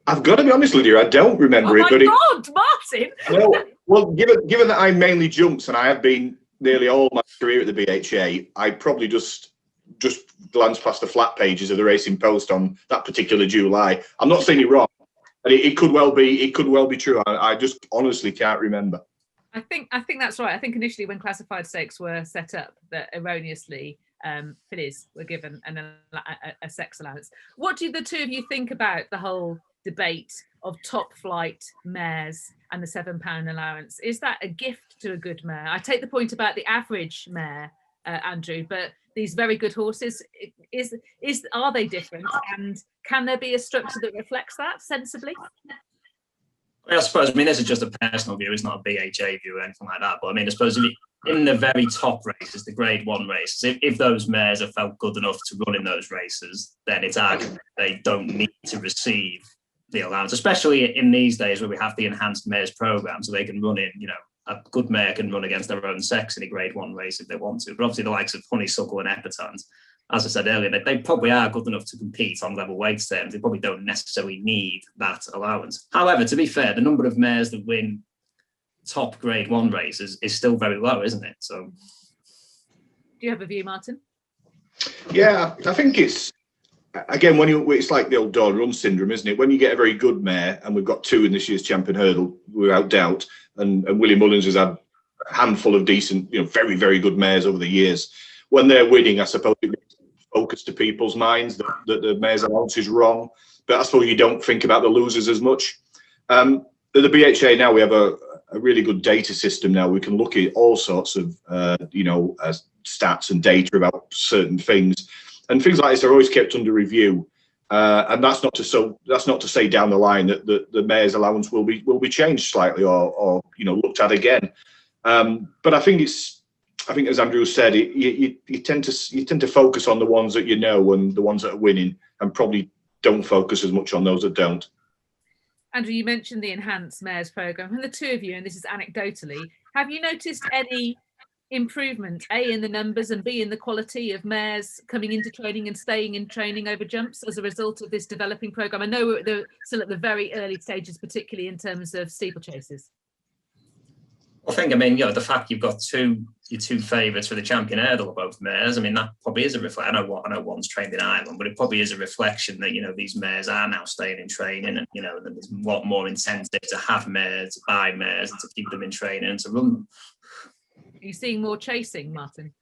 I've got to be honest with you, I don't remember it. Oh my God, Martin! Well, given that I mainly jumps and I have been nearly all my career at the BHA, I probably just glanced past the flat pages of the Racing Post on that particular July. I'm not saying you're wrong, but it could well be true. I just honestly can't remember. I think that's right. I think initially when classified stakes were set up, that erroneously fillies were given a sex allowance. What do the two of you think about the whole debate of top flight mares and the £7 allowance? Is that a gift to a good mare? I take the point about the average mare, Andrew, but these very good horses, are they different, and can there be a structure that reflects that sensibly? I suppose, I mean, this is just a personal view, it's not a BHA view or anything like that, but I mean, I suppose in the very top races, the grade 1 races, if those mares have felt good enough to run in those races, then it's arguable they don't need to receive the allowance, especially in these days where we have the enhanced mares program, so they can run in, a good mare can run against their own sex in a grade 1 race if they want to. But obviously the likes of Honeysuckle and Epatante, as I said earlier, they probably are good enough to compete on level weight terms. They probably don't necessarily need that allowance. However, to be fair, the number of mares that win top grade 1 races is still very low, isn't it? So, do you have a view, Martin? Yeah, I think it's, again, it's like the old Dawn Run syndrome, isn't it? When you get a very good mare, and we've got 2 in this year's Champion Hurdle, without doubt, and Willie Mullins has had a handful of decent, very, very good mares over the years. When they're winning, I suppose it focus to people's minds that the mare's allowance is wrong, but I suppose you don't think about the losers as much. At the BHA now, we have a really good data system now. We can look at all sorts of stats and data about certain things, and things like this are always kept under review. And that's not to say down the line that the mayor's allowance will be changed slightly or looked at again. But I think as Andrew said, you tend to focus on the ones that and the ones that are winning, and probably don't focus as much on those that don't. Andrew, you mentioned the enhanced mares program. From the two of you, and this is anecdotally, have you noticed any improvement, A, in the numbers, and B, in the quality of mares coming into training and staying in training over jumps as a result of this developing program? I know we're still at the very early stages, particularly in terms of steeplechases. I think, the fact you've got your two favourites for the Champion Hurdle are both mares. I mean, that probably is a reflection. I know one's trained in Ireland, but it probably is a reflection that these mares are now staying in training, and and there's a lot more incentive to have mares, to buy mares, and to keep them in training and to run them. Are you seeing more chasing, Martin?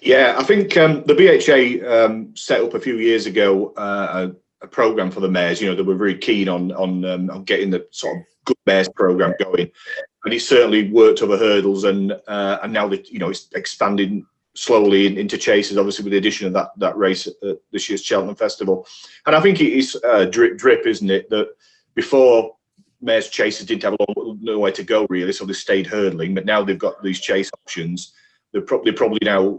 Yeah, I think the BHA set up a few years ago a program for the mares. They were very keen on getting the sort of good mares program going, and it certainly worked over hurdles. And now that it's expanding slowly into chases, obviously with the addition of that race at this year's Cheltenham Festival. And I think it is drip, isn't it? That before, mares chases didn't have nowhere to go really, so they stayed hurdling. But now they've got these chase options. They probably now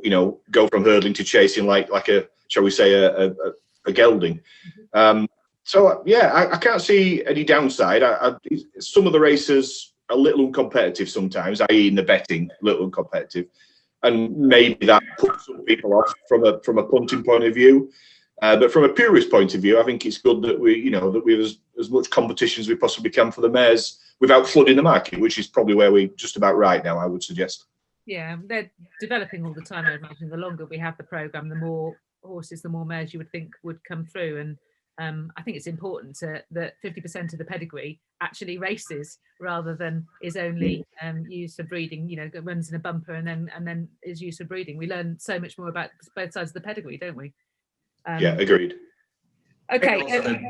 go from hurdling to chasing like a, shall we say, a gelding. So yeah, I can't see any downside. Some of the races are a little uncompetitive sometimes, i.e. in the betting, a little uncompetitive, and maybe that puts some people off from a punting point of view. But from a purist point of view, I think it's good that we have as much competition as we possibly can for the mares without flooding the market, which is probably where we're just about right now, I would suggest. Yeah, they're developing all the time. I imagine the longer we have the programme, the more horses, the more mares you would think would come through. And I think it's important that 50% of the pedigree actually races rather than is only used for breeding, runs in a bumper and then is used for breeding. We learn so much more about both sides of the pedigree, don't we? Yeah, agreed. Okay.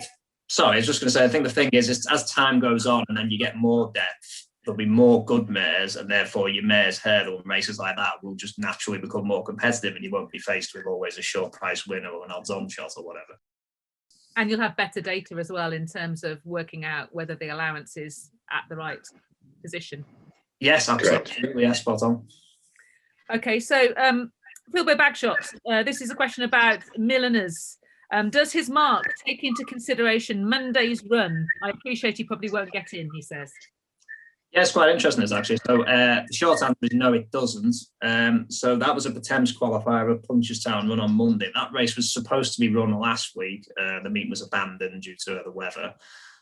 Sorry, I was just going to say, I think the thing is as time goes on and then you get more depth, there'll be more good mares, and therefore your mares hurdle and races like that will just naturally become more competitive, and you won't be faced with always a short price winner or an odds-on shot or whatever. And you'll have better data as well in terms of working out whether the allowance is at the right position. Yes, absolutely. Yeah, spot on. Okay, so Philbo Bagshot, this is a question about milliners. Does his mark take into consideration Monday's run? I appreciate he probably won't get in, he says. Yeah, it's quite interesting, this actually. So the short answer is no, it doesn't. So that was a Thames qualifier at Punchestown run on Monday. That race was supposed to be run last week. The meet was abandoned due to the weather.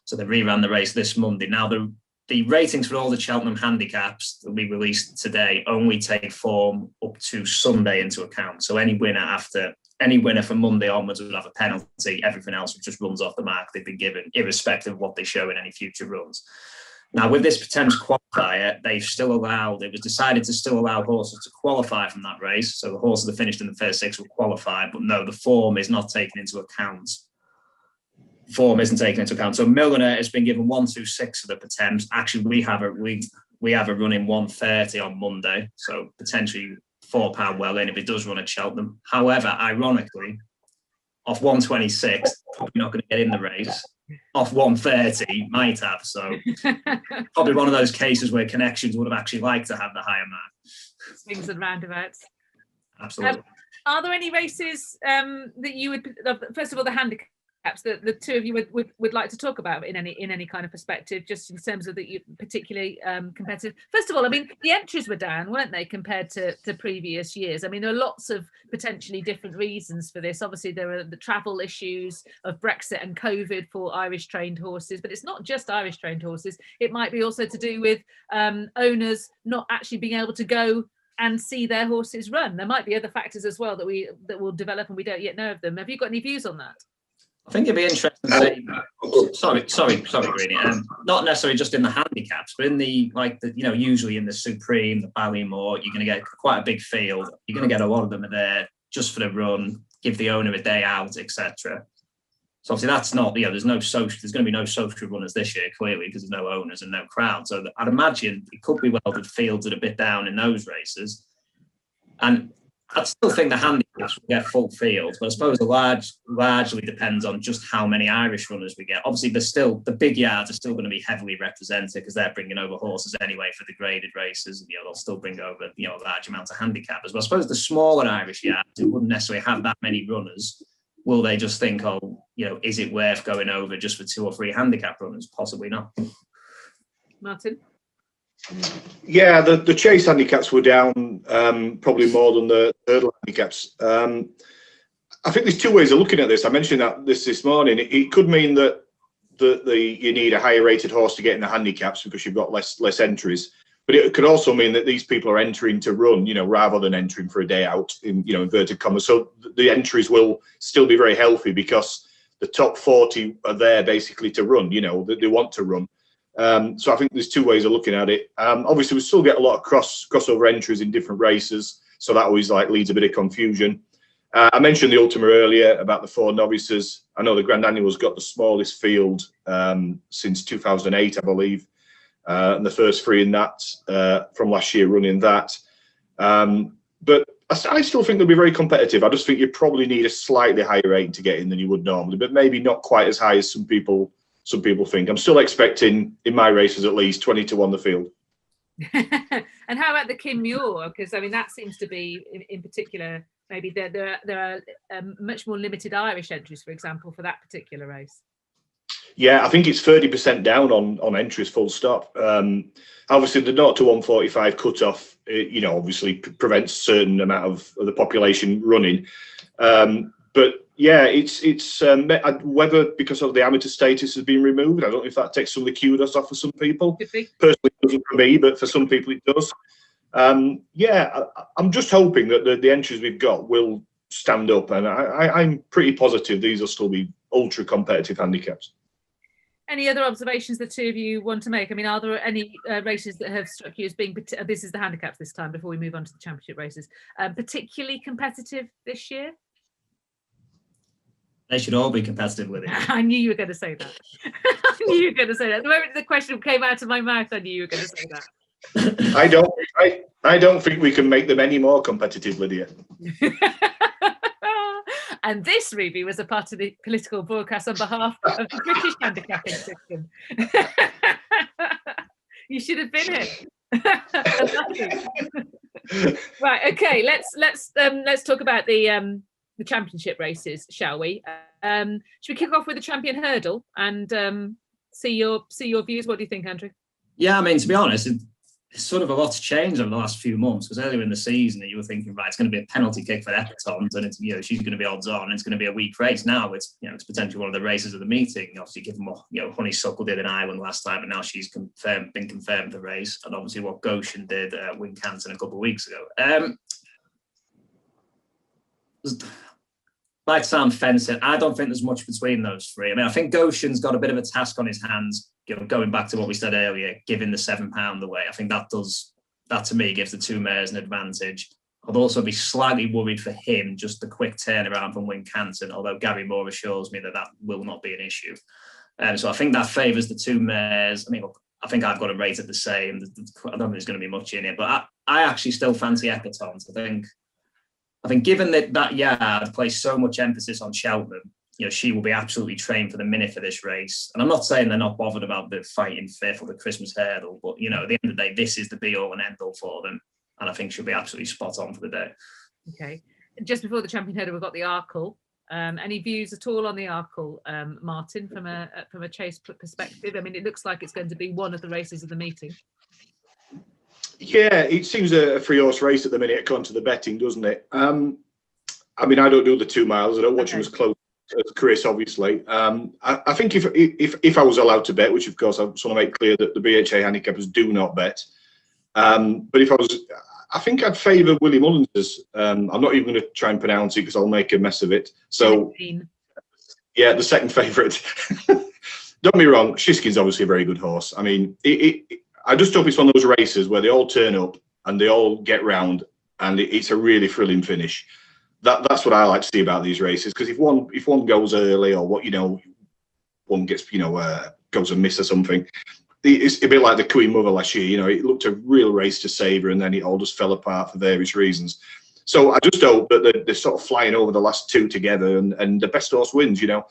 So they reran the race this Monday. Now, the ratings for all the Cheltenham handicaps that we released today only take form up to Sunday into account. So any winner from Monday onwards would have a penalty. Everything else just runs off the mark they've been given, irrespective of what they show in any future runs. Now, with this Thames qualifier, it was decided to still allow horses to qualify from that race. So the horses that finished in the first 6 will qualify, but no, the form is not taken into account. Form isn't taken into account. So Mealor has been given 126 for the Thames. Actually, we have a run in 130 on Monday, so potentially £4 well in if it does run at Cheltenham. However, ironically, off 126, probably not going to get in the race. Off 130, might have. So probably one of those cases where Connections would have actually liked to have the higher mark. Swings and roundabouts. Absolutely. Are there any races that you would, first of all, the handicaps that the two of you would like to talk about in any kind of perspective, just in terms of that you particularly competitive? First of all, I mean, the entries were down, weren't they, compared to previous years? I mean, there are lots of potentially different reasons for this. Obviously, there are the travel issues of Brexit and COVID for Irish trained horses, but it's not just Irish trained horses. It might be also to do with owners not actually being able to go and see their horses run. There might be other factors as well that will develop and we don't yet know of them. Have you got any views on that? I think it'd be interesting to see. Sorry, Greenie. Not necessarily just in the handicaps, but in usually in the Supreme, the Ballymore, you're going to get quite a big field. You're going to get a lot of them are there just for the run, give the owner a day out, etc. So obviously that's not, there's going to be no social runners this year, clearly, because there's no owners and no crowd. So I'd imagine it could be well that fields are a bit down in those races. And I still think the handicaps will get full fields, but I suppose largely depends on just how many Irish runners we get. Obviously, the big yards are still going to be heavily represented because they're bringing over horses anyway for the graded races, and they'll still bring over large amounts of handicappers. But I suppose the smaller Irish yards, who wouldn't necessarily have that many runners, will they just think, is it worth going over just for 2 or 3 handicap runners? Possibly not. Martin? Yeah, the chase handicaps were down probably more than the hurdle handicaps. I think there's 2 ways of looking at this. I mentioned that this morning. It could mean that you need a higher rated horse to get in the handicaps because you've got less entries. But it could also mean that these people are entering to run, rather than entering for a day out in inverted commas. So the entries will still be very healthy because the top 40 are there basically to run. They want to run. So I think there's 2 ways of looking at it. Obviously, we still get a lot of crossover entries in different races, so that always leads a bit of confusion. I mentioned the Ultima earlier about the 4 novices. I know the Grand Annual's got the smallest field since 2008, I believe, and the first 3 in that from last year running that. But I still think they'll be very competitive. I just think you probably need a slightly higher rating to get in than you would normally, but maybe not quite as high as some people think. I'm still expecting, in my races at least, 20 to 1 the field. And how about the Mealor? Because that seems to be, in particular, maybe there are much more limited Irish entries, for example, for that particular race. Yeah, I think it's 30% down on entries, full stop. Obviously, the 0 to 145 cut-off, obviously prevents a certain amount of the population running. But yeah, it's whether because of the amateur status has been removed. I don't know if that takes some of the kudos off for some people. Personally, it doesn't for me, but for some people it does. I'm just hoping that the entries we've got will stand up, and I'm pretty positive these will still be ultra competitive handicaps. Any other observations the 2 of you want to make? Are there any races that have struck you as being, this is the handicaps this time before we move on to the championship races, particularly competitive this year? They should all be competitive with it. I knew you were going to say that. I knew you were going to say that. The moment the question came out of my mouth, I knew you were going to say that. I don't think we can make them any more competitive, Lydia. And this, Ruby, was a part of the political broadcast on behalf of the British handicapping system. You should have been here. Right. Okay. Let's talk about the championship races, shall we? Should we kick off with the champion hurdle and see your views? What do you think, Andrew? Yeah, to be honest, sort of a lot's changed over the last few months, because earlier in the season you were thinking, right, it's going to be a penalty kick for Epatons, and it's, you know, she's going to be odds on, and it's going to be a weak race. Now it's, you know, it's potentially one of the races of the meeting. Obviously, given what, you know, Honeysuckle did in Ireland last time, and now she's been confirmed the race, and obviously what Goshen did at Wincanton a couple of weeks ago. Like Sam Fenton, I don't think there's much between those three. I mean, I think Goshen's got a bit of a task on his hands, you know, going back to what we said earlier, giving the £7 away. I think that to me gives the two mares an advantage. I'd also be slightly worried for him, just the quick turnaround from Wincanton, although Gary Moore assures me that that will not be an issue. So I think that favours the two mares. I mean, look, I think I've got to rate it the same. I don't think there's going to be much in it, but I actually still fancy Epatons. I think given that yard placed so much emphasis on Cheltenham, you know, she will be absolutely trained for the minute for this race. And I'm not saying they're not bothered about the fighting fifth or the Christmas hurdle, but, you know, at the end of the day, this is the be-all and end-all for them. And I think she'll be absolutely spot on for the day. Okay. Just before the champion hurdle, we've got the Arkle. Any views at all on the Arkle, Martin, from a chase perspective? I mean, it looks like it's going to be one of the races of the meeting. Yeah, it seems a 3-horse race at the minute, according to the betting, doesn't it? I mean, I don't do the 2 miles. I don't watch them as close as Chris, obviously. I think if I was allowed to bet, which of course I just want to make clear that the BHA handicappers do not bet. But if I think I'd favour Willie Mullins. I'm not even going to try and pronounce it because I'll make a mess of it. So, yeah, the second favourite. Don't get me wrong, Shiskin's obviously a very good horse. I mean, I just hope it's one of those races where they all turn up and they all get round, and it's a really thrilling finish. That's what I like to see about these races, because if one goes early, or what, you know, one gets, you know, goes amiss or something, it's a bit like the Queen Mother last year. You know, it looked a real race to savour, and then it all just fell apart for various reasons. So I just hope that they're sort of flying over the last two together, and the best horse wins. You know,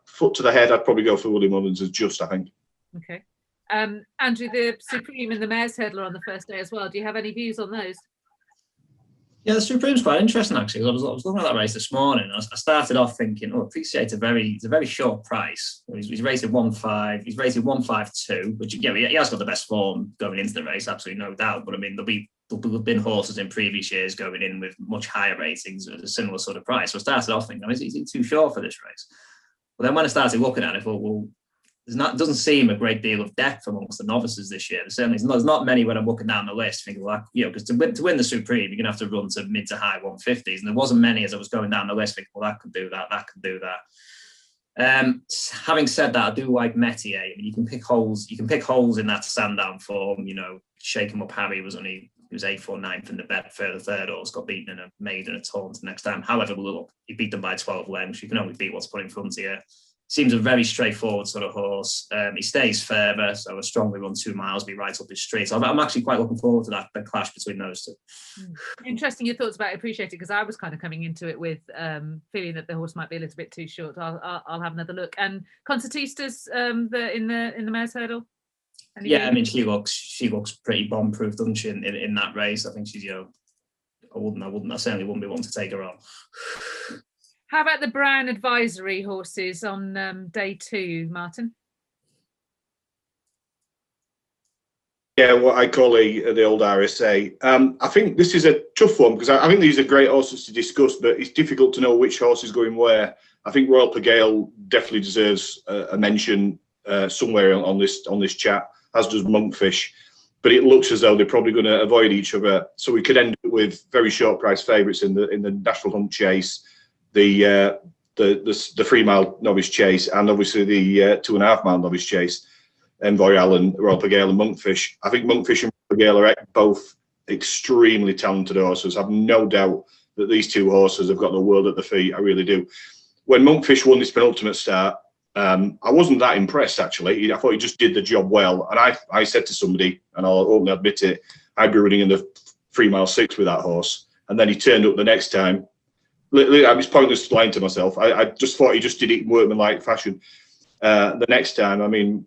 foot to the head, I'd probably go for Willie Mullins as just, I think. Okay. Andrew, the Supreme and the Mares Hurdle are on the first day as well. Do you have any views on those? Yeah, the Supreme's quite interesting, actually. I was looking at that race this morning. I started off thinking, appreciate it's a very short price. He's rated 1.5. He's rated 1.52, which, yeah, he has got the best form going into the race, absolutely no doubt. But I mean, there'll been horses in previous years going in with much higher ratings at a similar sort of price. So I started off thinking, is he too short for this race? But then when I started looking at it, I thought, well, doesn't seem a great deal of depth amongst the novices this year. There's not many when I'm looking down the list thinking, well, you know, because to win the Supreme, you're going to have to run to mid to high 150s. And there wasn't many as I was going down the list thinking, well, that could do that. Having said that, I do like Metier. I mean, you can pick holes in that Sandown form. You know, Shake 'em Up Harry was 8th or 9th in the bet for the third horse, got beaten in a maiden at Taunton next time. However, look, he beat them by 12 lengths. You can only beat what's put in front of you. Seems a very straightforward sort of horse. He stays further, so a strongly run 2 miles, be right up his street. So I'm actually quite looking forward to the clash between those two. Interesting your thoughts about it. Appreciate it, because I was kind of coming into it with feeling that the horse might be a little bit too short. I'll have another look. And Concertista's in the Mares Hurdle. Yeah, I mean, she looks pretty bomb-proof, doesn't she? In that race, I think she's, you know, I certainly wouldn't be one to take her on. How about the Brown Advisory horses on day 2, Martin? Yeah, what I call the old RSA. I think this is a tough one, because I think these are great horses to discuss, but it's difficult to know which horse is going where. I think Royal Pagale definitely deserves a mention somewhere on this chat, as does Monkfish. But it looks as though they're probably going to avoid each other, so we could end up with very short price favourites in the National Hunt Chase, the 3 mile novice chase, and obviously the 2.5 mile novice chase. Envoy Allen, Royal Pagale and Monkfish. I think Monkfish and Pagale are both extremely talented horses. I have no doubt that these two horses have got the world at their feet. I really do. When Monkfish won this penultimate start, I wasn't that impressed, actually. I thought he just did the job well. And I said to somebody, and I'll openly admit it, I'd be running in the 3 mile 6 with that horse. And then he turned up the next time. I was pointless lying to myself. I just thought he just did it in workmanlike fashion. The next time, I mean,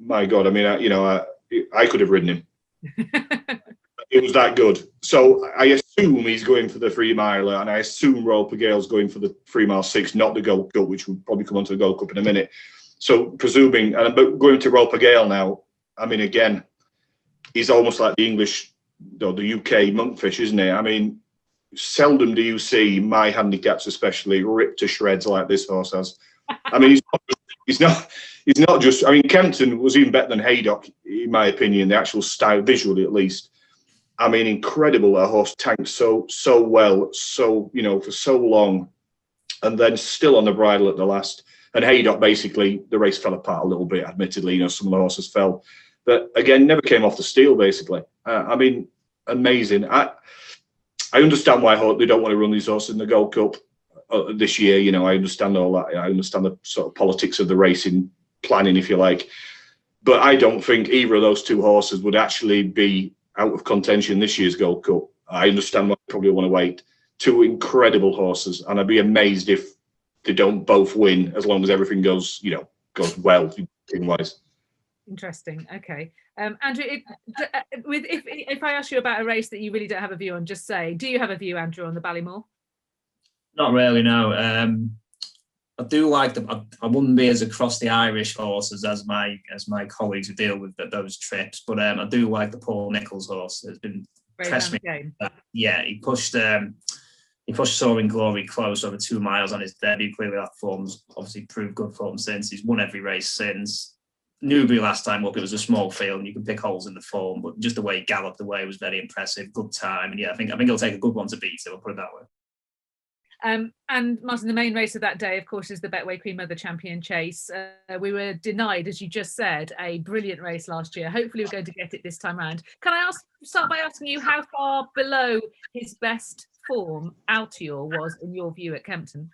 my God, I mean, I could have ridden him. It was that good. So I assume he's going for the 3 miler, and I assume Royal Pagale's going for the 3 mile 6, not the Gold Cup, which will probably come onto the Gold Cup in a minute. So presuming, but going to Royal Pagale now, I mean, again, he's almost like the English, or the UK Monkfish, isn't he? I mean, seldom do you see my handicaps, especially, ripped to shreds like this horse has. I mean, he's not just. I mean, Kempton was even better than Haydock, in my opinion. The actual style, visually at least. I mean, incredible. A horse tanked so well, so for so long, and then still on the bridle at the last. And Haydock, basically, the race fell apart a little bit. Admittedly, some of the horses fell, but again, never came off the steel. Basically, I mean, amazing. I understand why they don't want to run these horses in the Gold Cup this year. I understand all that. I understand the sort of politics of the racing planning, if you like. But I don't think either of those two horses would actually be out of contention this year's Gold Cup. I understand why they probably want to wait. Two incredible horses, and I'd be amazed if they don't both win, as long as everything goes well, team-wise. Interesting. Okay, Andrew. If I ask you about a race that you really don't have a view on, just say, do you have a view, Andrew, on the Ballymore? Not really, no. I do like I wouldn't be as across the Irish horses as my colleagues who deal with those trips, but I do like the Paul Nicholls horse. It's been impressed me. Yeah, he pushed Soaring Glory close over 2 miles on his debut. Clearly, that form's obviously proved good form since. He's won every race since. Newbury last time up, it was a small field and you can pick holes in the form, but just the way he galloped away was very impressive. Good time, and yeah, I think he'll take a good one to beat. So I'll put it that way. And Martin, the main race of that day, of course, is the Betway Queen Mother Champion Chase. We were denied, as you just said, a brilliant race last year. Hopefully we're going to get it this time round. Can I start by asking you how far below his best form Altior was in your view at Kempton?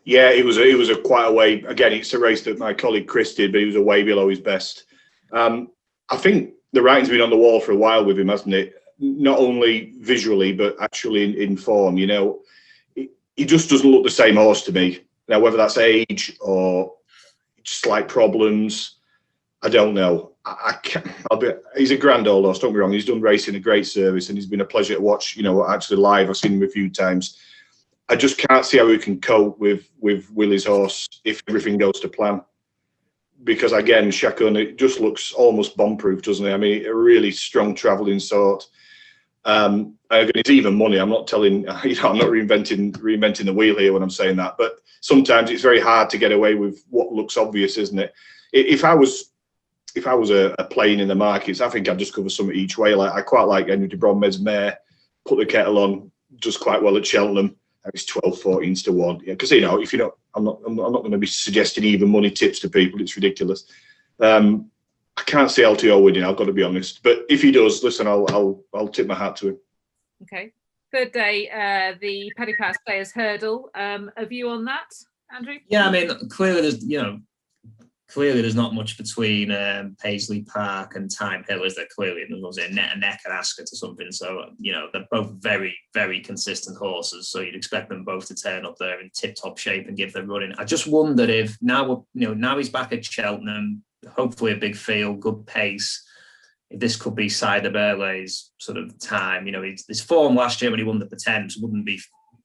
Yeah, it was quite a way. Again, it's a race that my colleague Chris did, but he was a way below his best. I think the writing's been on the wall for a while with him, hasn't it? Not only visually, but actually in form. He just doesn't look the same horse to me. Now, whether that's age or slight problems, I don't know. He's a grand old horse, don't be wrong. He's done racing a great service, and he's been a pleasure to watch, actually live. I've seen him a few times. I just can't see how he can cope with Willie's horse if everything goes to plan. Because, again, Chacun, it just looks almost bomb-proof, doesn't it? I mean, a really strong travelling sort. It's even money. I'm not telling, I'm not reinventing the wheel here when I'm saying that, but sometimes it's very hard to get away with what looks obvious, isn't it? If I was a plane in the markets, I think I'd just cover something each way. Like I quite like Henry de Bromhead's mare, put the kettle on, does quite well at Cheltenham. It's 12-14 to 1. Yeah, because if you're not, I'm not going to be suggesting even money tips to people. It's ridiculous. I can't see LTO winning, I've got to be honest. But if he does, listen, I'll tip my hat to him. Okay. Third day, the Paddy Power Players Hurdle. A view on that, Andrew? Yeah, I mean, clearly there's not much between Paisley Park and Time Hill, is there? Clearly, there was a neck and Ascot or something. So, they're both very, very consistent horses. So you'd expect them both to turn up there in tip-top shape and give them running. I just wondered if now he's back at Cheltenham, hopefully a big field, good pace. If this could be Cider Burley's sort of time, his form last year when he won the Thames wouldn't be,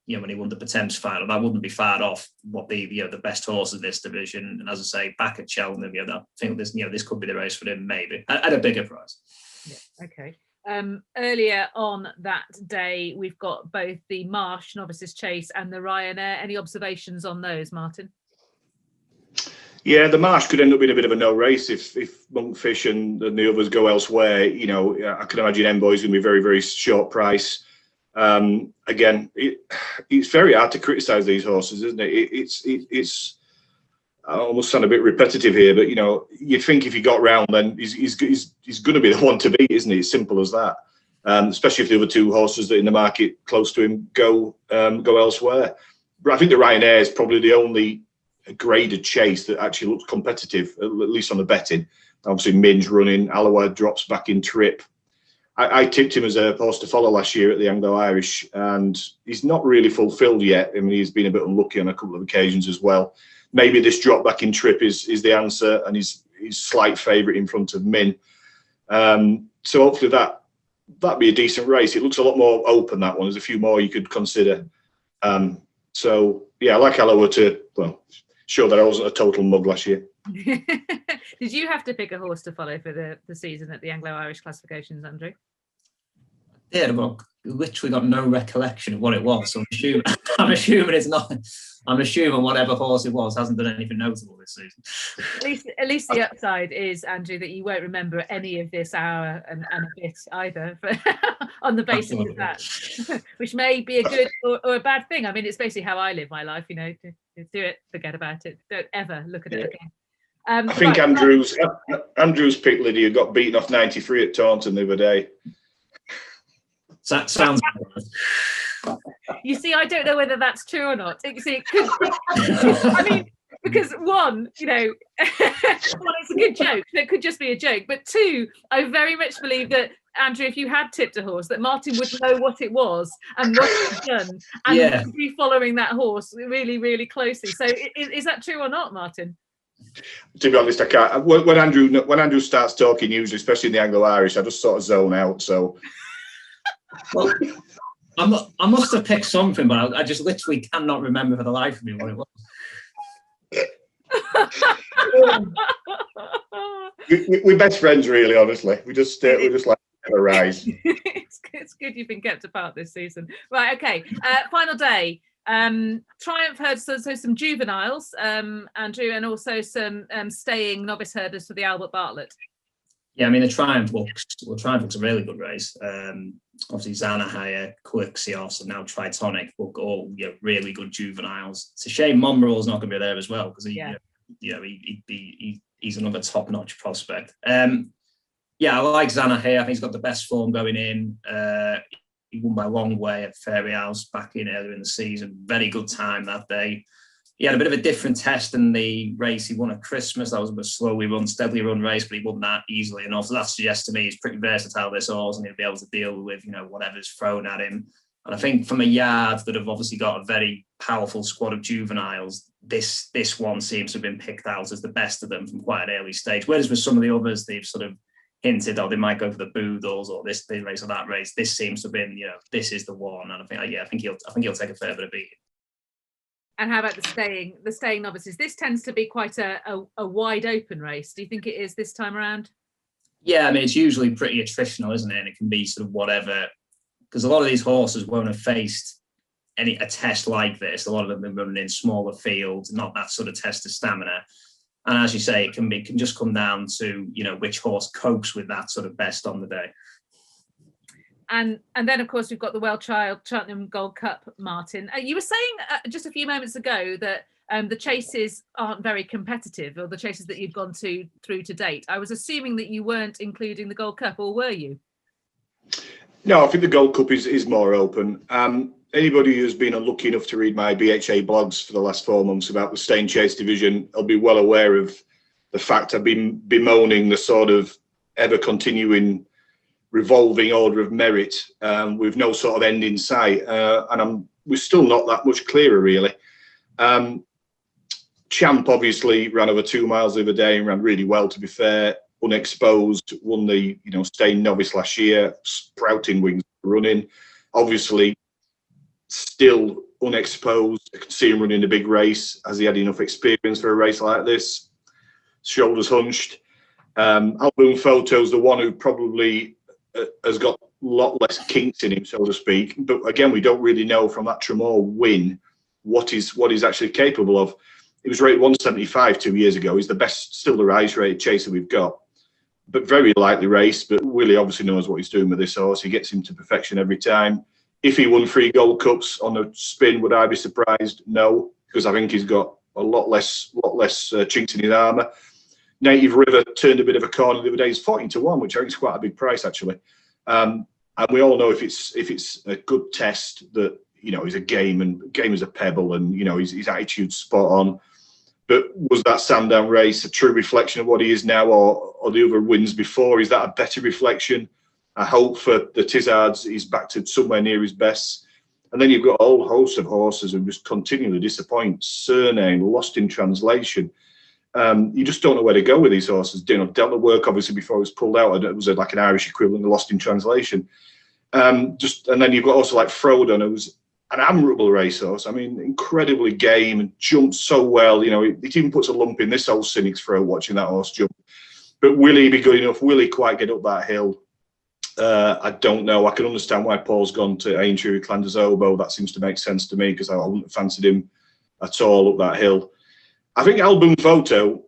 when he won the Thames final, that wouldn't be far off what the best horse in this division. And as I say, back at Cheltenham, I think this could be the race for him, maybe at a bigger price. Yeah. Okay. Earlier on that day, we've got both the Marsh Novices Chase and the Ryanair. Any observations on those, Martin? Yeah, the Marsh could end up being a bit of a no race if Monkfish and the others go elsewhere. I can imagine Envoy's going to be very, very short price. Again, it's very hard to criticise these horses, isn't it? It's I almost sound a bit repetitive here, but you'd think if he got round, then he's going to be the one to beat, isn't he? It's simple as that. Especially if the other two horses that are in the market close to him go elsewhere. But I think the Ryanair is probably the only graded chase that actually looks competitive, at least on the betting. Obviously, Minge running, Allowance drops back in trip. I tipped him as a horse to follow last year at the Anglo-Irish, and he's not really fulfilled yet. I mean, he's been a bit unlucky on a couple of occasions as well. Maybe this drop back in trip is the answer, and he's slight favourite in front of Min. So hopefully that'd be a decent race. It looks a lot more open, that one. There's a few more you could consider. So yeah, I like Allowance to show that I wasn't a total mug last year. Did you have to pick a horse to follow for the season at the Anglo-Irish classifications, Andrew? Yeah, but literally got no recollection of what it was. So I'm assuming it's not. I'm assuming whatever horse it was hasn't done anything notable this season. At least the upside is, Andrew, that you won't remember any of this hour and a bit either, on the basis of that, which may be a good or a bad thing. I mean, it's basically how I live my life. You know, do it, forget about it, don't ever look at it again. I think Andrew's pick, Lydia, got beaten off 93 at Taunton the other day. That sounds. You see, I don't know whether that's true or not. You see, it could. I mean, because one, you know, one, it's a good joke. It could just be a joke. But two, I very much believe that, Andrew, if you had tipped a horse, that Martin would know what it was and what it had done, and would be following that horse really, really closely. So, is that true or not, Martin? To be honest, I can't. When Andrew starts talking, usually, especially in the Anglo-Irish, I just sort of zone out. So. Well, I must have picked something, but I just literally cannot remember for the life of me what it was. We're best friends, really. Honestly, we just like a rise. It's good you've been kept apart this season. Right, okay. Final day. Triumph heard so some juveniles, Andrew, and also some staying novice herders for the Albert Bartlett. Yeah, I mean, the Triumph looks a really good race. Obviously, Zanahaya, Quixios, and now Tritonic look all really good juveniles. It's a shame Monmerle's not going to be there as well, because he's another top-notch prospect. I like Zanahaya. I think he's got the best form going in. He won by a long way at Fairy House back in earlier in the season. Very good time that day. He had a bit of a different test than the race he won at Christmas. That was a slowly run, steadily run race, but he won that easily enough. So that suggests to me he's pretty versatile, this horse, and he'll be able to deal with, whatever's thrown at him. And I think from a yard that have obviously got a very powerful squad of juveniles, this one seems to have been picked out as the best of them from quite an early stage. Whereas with some of the others, they've sort of hinted, they might go for the Boodles or this race or that race. This seems to have been, this is the one. And I think he'll take a fair bit of beating. And how about the staying novices? This tends to be quite a wide open race. Do you think it is this time around? Yeah, I mean, it's usually pretty attritional, isn't it? And it can be sort of whatever, because a lot of these horses won't have faced a test like this. A lot of them have been running in smaller fields, not that sort of test of stamina. And as you say, it can just come down to, which horse copes with that sort of best on the day. And then, of course, we've got the well-trialled Cheltenham Gold Cup, Martin. You were saying just a few moments ago that the chases aren't very competitive, or the chases that you've gone through to date. I was assuming that you weren't including the Gold Cup, or were you? No, I think the Gold Cup is more open. Anybody who's been unlucky enough to read my BHA blogs for the last 4 months about the Staying Chase division, I'll be well aware of the fact I've been bemoaning the sort of ever-continuing revolving order of merit with no sort of end in sight, and we're still not that much clearer, really. Champ obviously ran over 2 miles the other day and ran really well, to be fair. Unexposed, won the staying novice last year, sprouting wings running. Obviously, still unexposed. I can see him running a big race. Has he had enough experience for a race like this? Shoulders hunched. Alboon Photo's the one who probably has got a lot less kinks in him, so to speak. But again, we don't really know from that Tremor win what he's actually capable of. He was rated 175 2 years ago. He's the best, still the highest rated chaser we've got. But very lightly raced, but Willie obviously knows what he's doing with this horse. He gets him to perfection every time. If he won 3 Gold Cups on a spin, would I be surprised? No, because I think he's got a lot less chinks in his armour. Native River turned a bit of a corner the other day. He's 14-1, which I think is quite a big price, actually. And we all know if it's a good test that he's a game as a pebble, and his attitude's spot on. But was that Sandown race a true reflection of what he is now, or the other wins before? Is that a better reflection? I hope for the Tizzards he's back to somewhere near his best. And then you've got a whole host of horses who just continually disappoint. Surname, Lost in Translation. You just don't know where to go with these horses. Delta Work, obviously, before it was pulled out, it was like an Irish equivalent of Lost in Translation. And then you've got also like Frodon, who's an admirable racehorse. I mean, incredibly game and jumps so well. You know, it even puts a lump in this old cynic's throat watching that horse jump. But will he be good enough? Will he quite get up that hill? I don't know. I can understand why Paul's gone to Aintree with Clanders Oboe. That seems to make sense to me, because I wouldn't have fancied him at all up that hill. I think Album Photo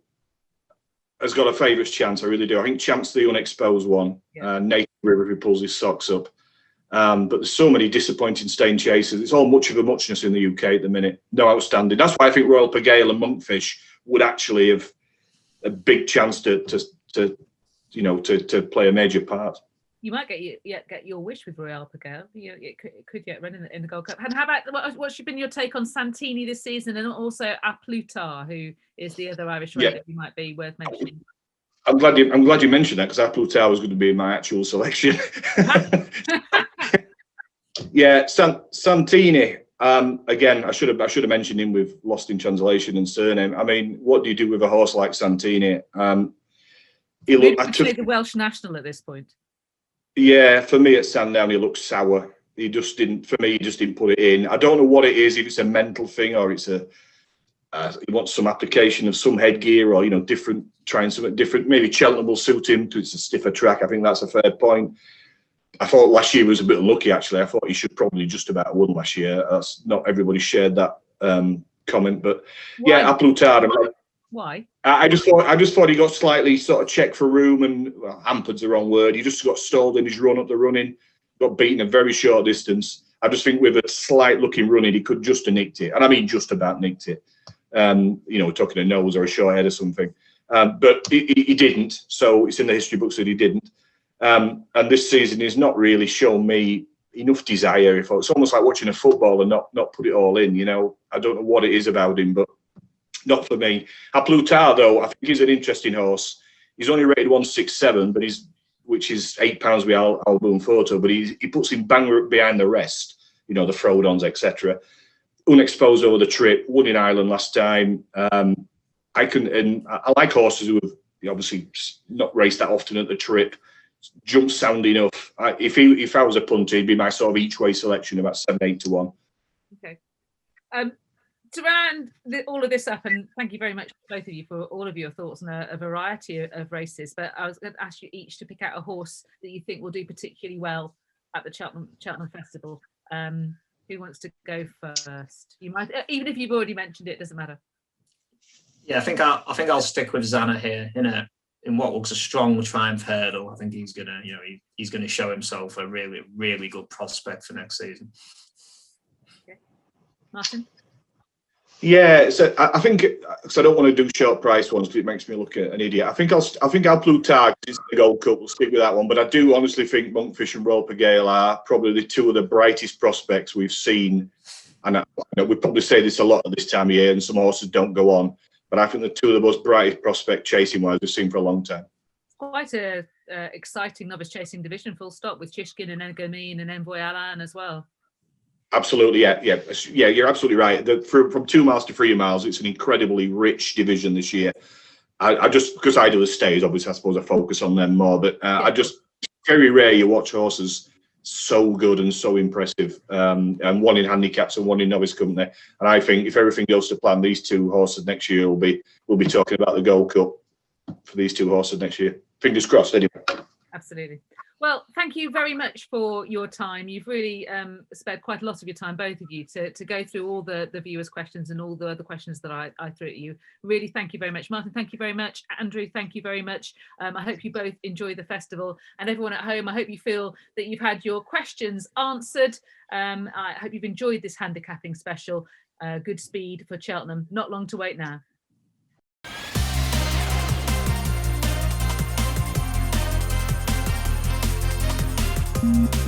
has got a favourite's chance. I really do. I think Champ's the unexposed one. Yeah. Nathan River, if he pulls his socks up. But there's so many disappointing staying chasers. It's all much of a muchness in the UK at the minute. No outstanding. That's why I think Royal Pagale and Monkfish would actually have a big chance to play a major part. You might get your wish with Royal Pagale. It could get run in the Gold Cup. And how about what's been your take on Santini this season, and also A Plutar, who is the other Irish rider who might be worth mentioning? I'm glad you mentioned that, because A Plutar was going to be my actual selection. Yeah, Santini. Again, I should have mentioned him with Lost in Translation and Surname. I mean, what do you do with a horse like Santini? He looked the Welsh national at this point. Yeah, for me at Sandown, he looks sour. He just didn't put it in. I don't know what it is, if it's a mental thing or it's he wants some application of some headgear, or trying something different. Maybe Cheltenham will suit him because it's a stiffer track. I think that's a fair point. I thought last year was a bit unlucky, actually. I thought he should probably just about have won last year. That's not everybody shared that comment, but why? Yeah, A Plutar. Why? I just thought he got slightly sort of checked for room, and hampered's the wrong word. He just got stalled in his run up the running, got beaten a very short distance. I just think with a slight looking running, he could just have nicked it, and I mean just about nicked it. Talking a nose or a short head or something, but he didn't. So it's in the history books that he didn't. And this season he's not really shown me enough desire. It's almost like watching a football and not put it all in. I don't know what it is about him, but not for me. A Plutar, though, I think he's an interesting horse. He's only rated 167, which is £8 with Album Photo, but he puts him bang behind the rest. The Frodons, etc. Unexposed over the trip, won in Ireland last time. I like horses who have obviously not raced that often at the trip. Jump sound enough. If I was a punter, he'd be my sort of each way selection, about 7-8 to 1. Okay. To round all of this up, and thank you very much, both of you, for all of your thoughts on a variety of races. But I was going to ask you each to pick out a horse that you think will do particularly well at the Cheltenham Festival. Who wants to go first? You might, even if you've already mentioned it, doesn't matter. Yeah, I think I'll stick with Zanna here. In what looks a strong Triumph hurdle. I think he's gonna show himself a really, really good prospect for next season. Okay. Martin? Yeah, so I think, because I don't want to do short price ones because it makes me look an idiot. I think A Plutar is the Gold Cup. We'll stick with that one, but I do honestly think Monkfish and Royal Pagale are probably the two of the brightest prospects we've seen. And we probably say this a lot at this time of year, and some horses don't go on. But I think the two of the most brightest prospect chasing wise we've seen for a long time. It's quite a exciting novice chasing division, full stop, with Chishkin and Engamine and Envoy Alan as well. Absolutely, yeah. You're absolutely right. From 2 miles to 3 miles, it's an incredibly rich division this year. I just, because I do the stays, obviously, I suppose I focus on them more. But very rare you watch horses so good and so impressive, and one in handicaps and one in novice company. And I think if everything goes to plan, these two horses next year we'll be talking about the Gold Cup for these two horses next year. Fingers crossed, anyway. Absolutely. Well, thank you very much for your time. You've really spared quite a lot of your time, both of you, to go through all the viewers' questions and all the other questions that I threw at you. Really, thank you very much. Martin, thank you very much. Andrew, thank you very much. I hope you both enjoy the festival. And everyone at home, I hope you feel that you've had your questions answered. I hope you've enjoyed this handicapping special. Good speed for Cheltenham. Not long to wait now. Mm-hmm.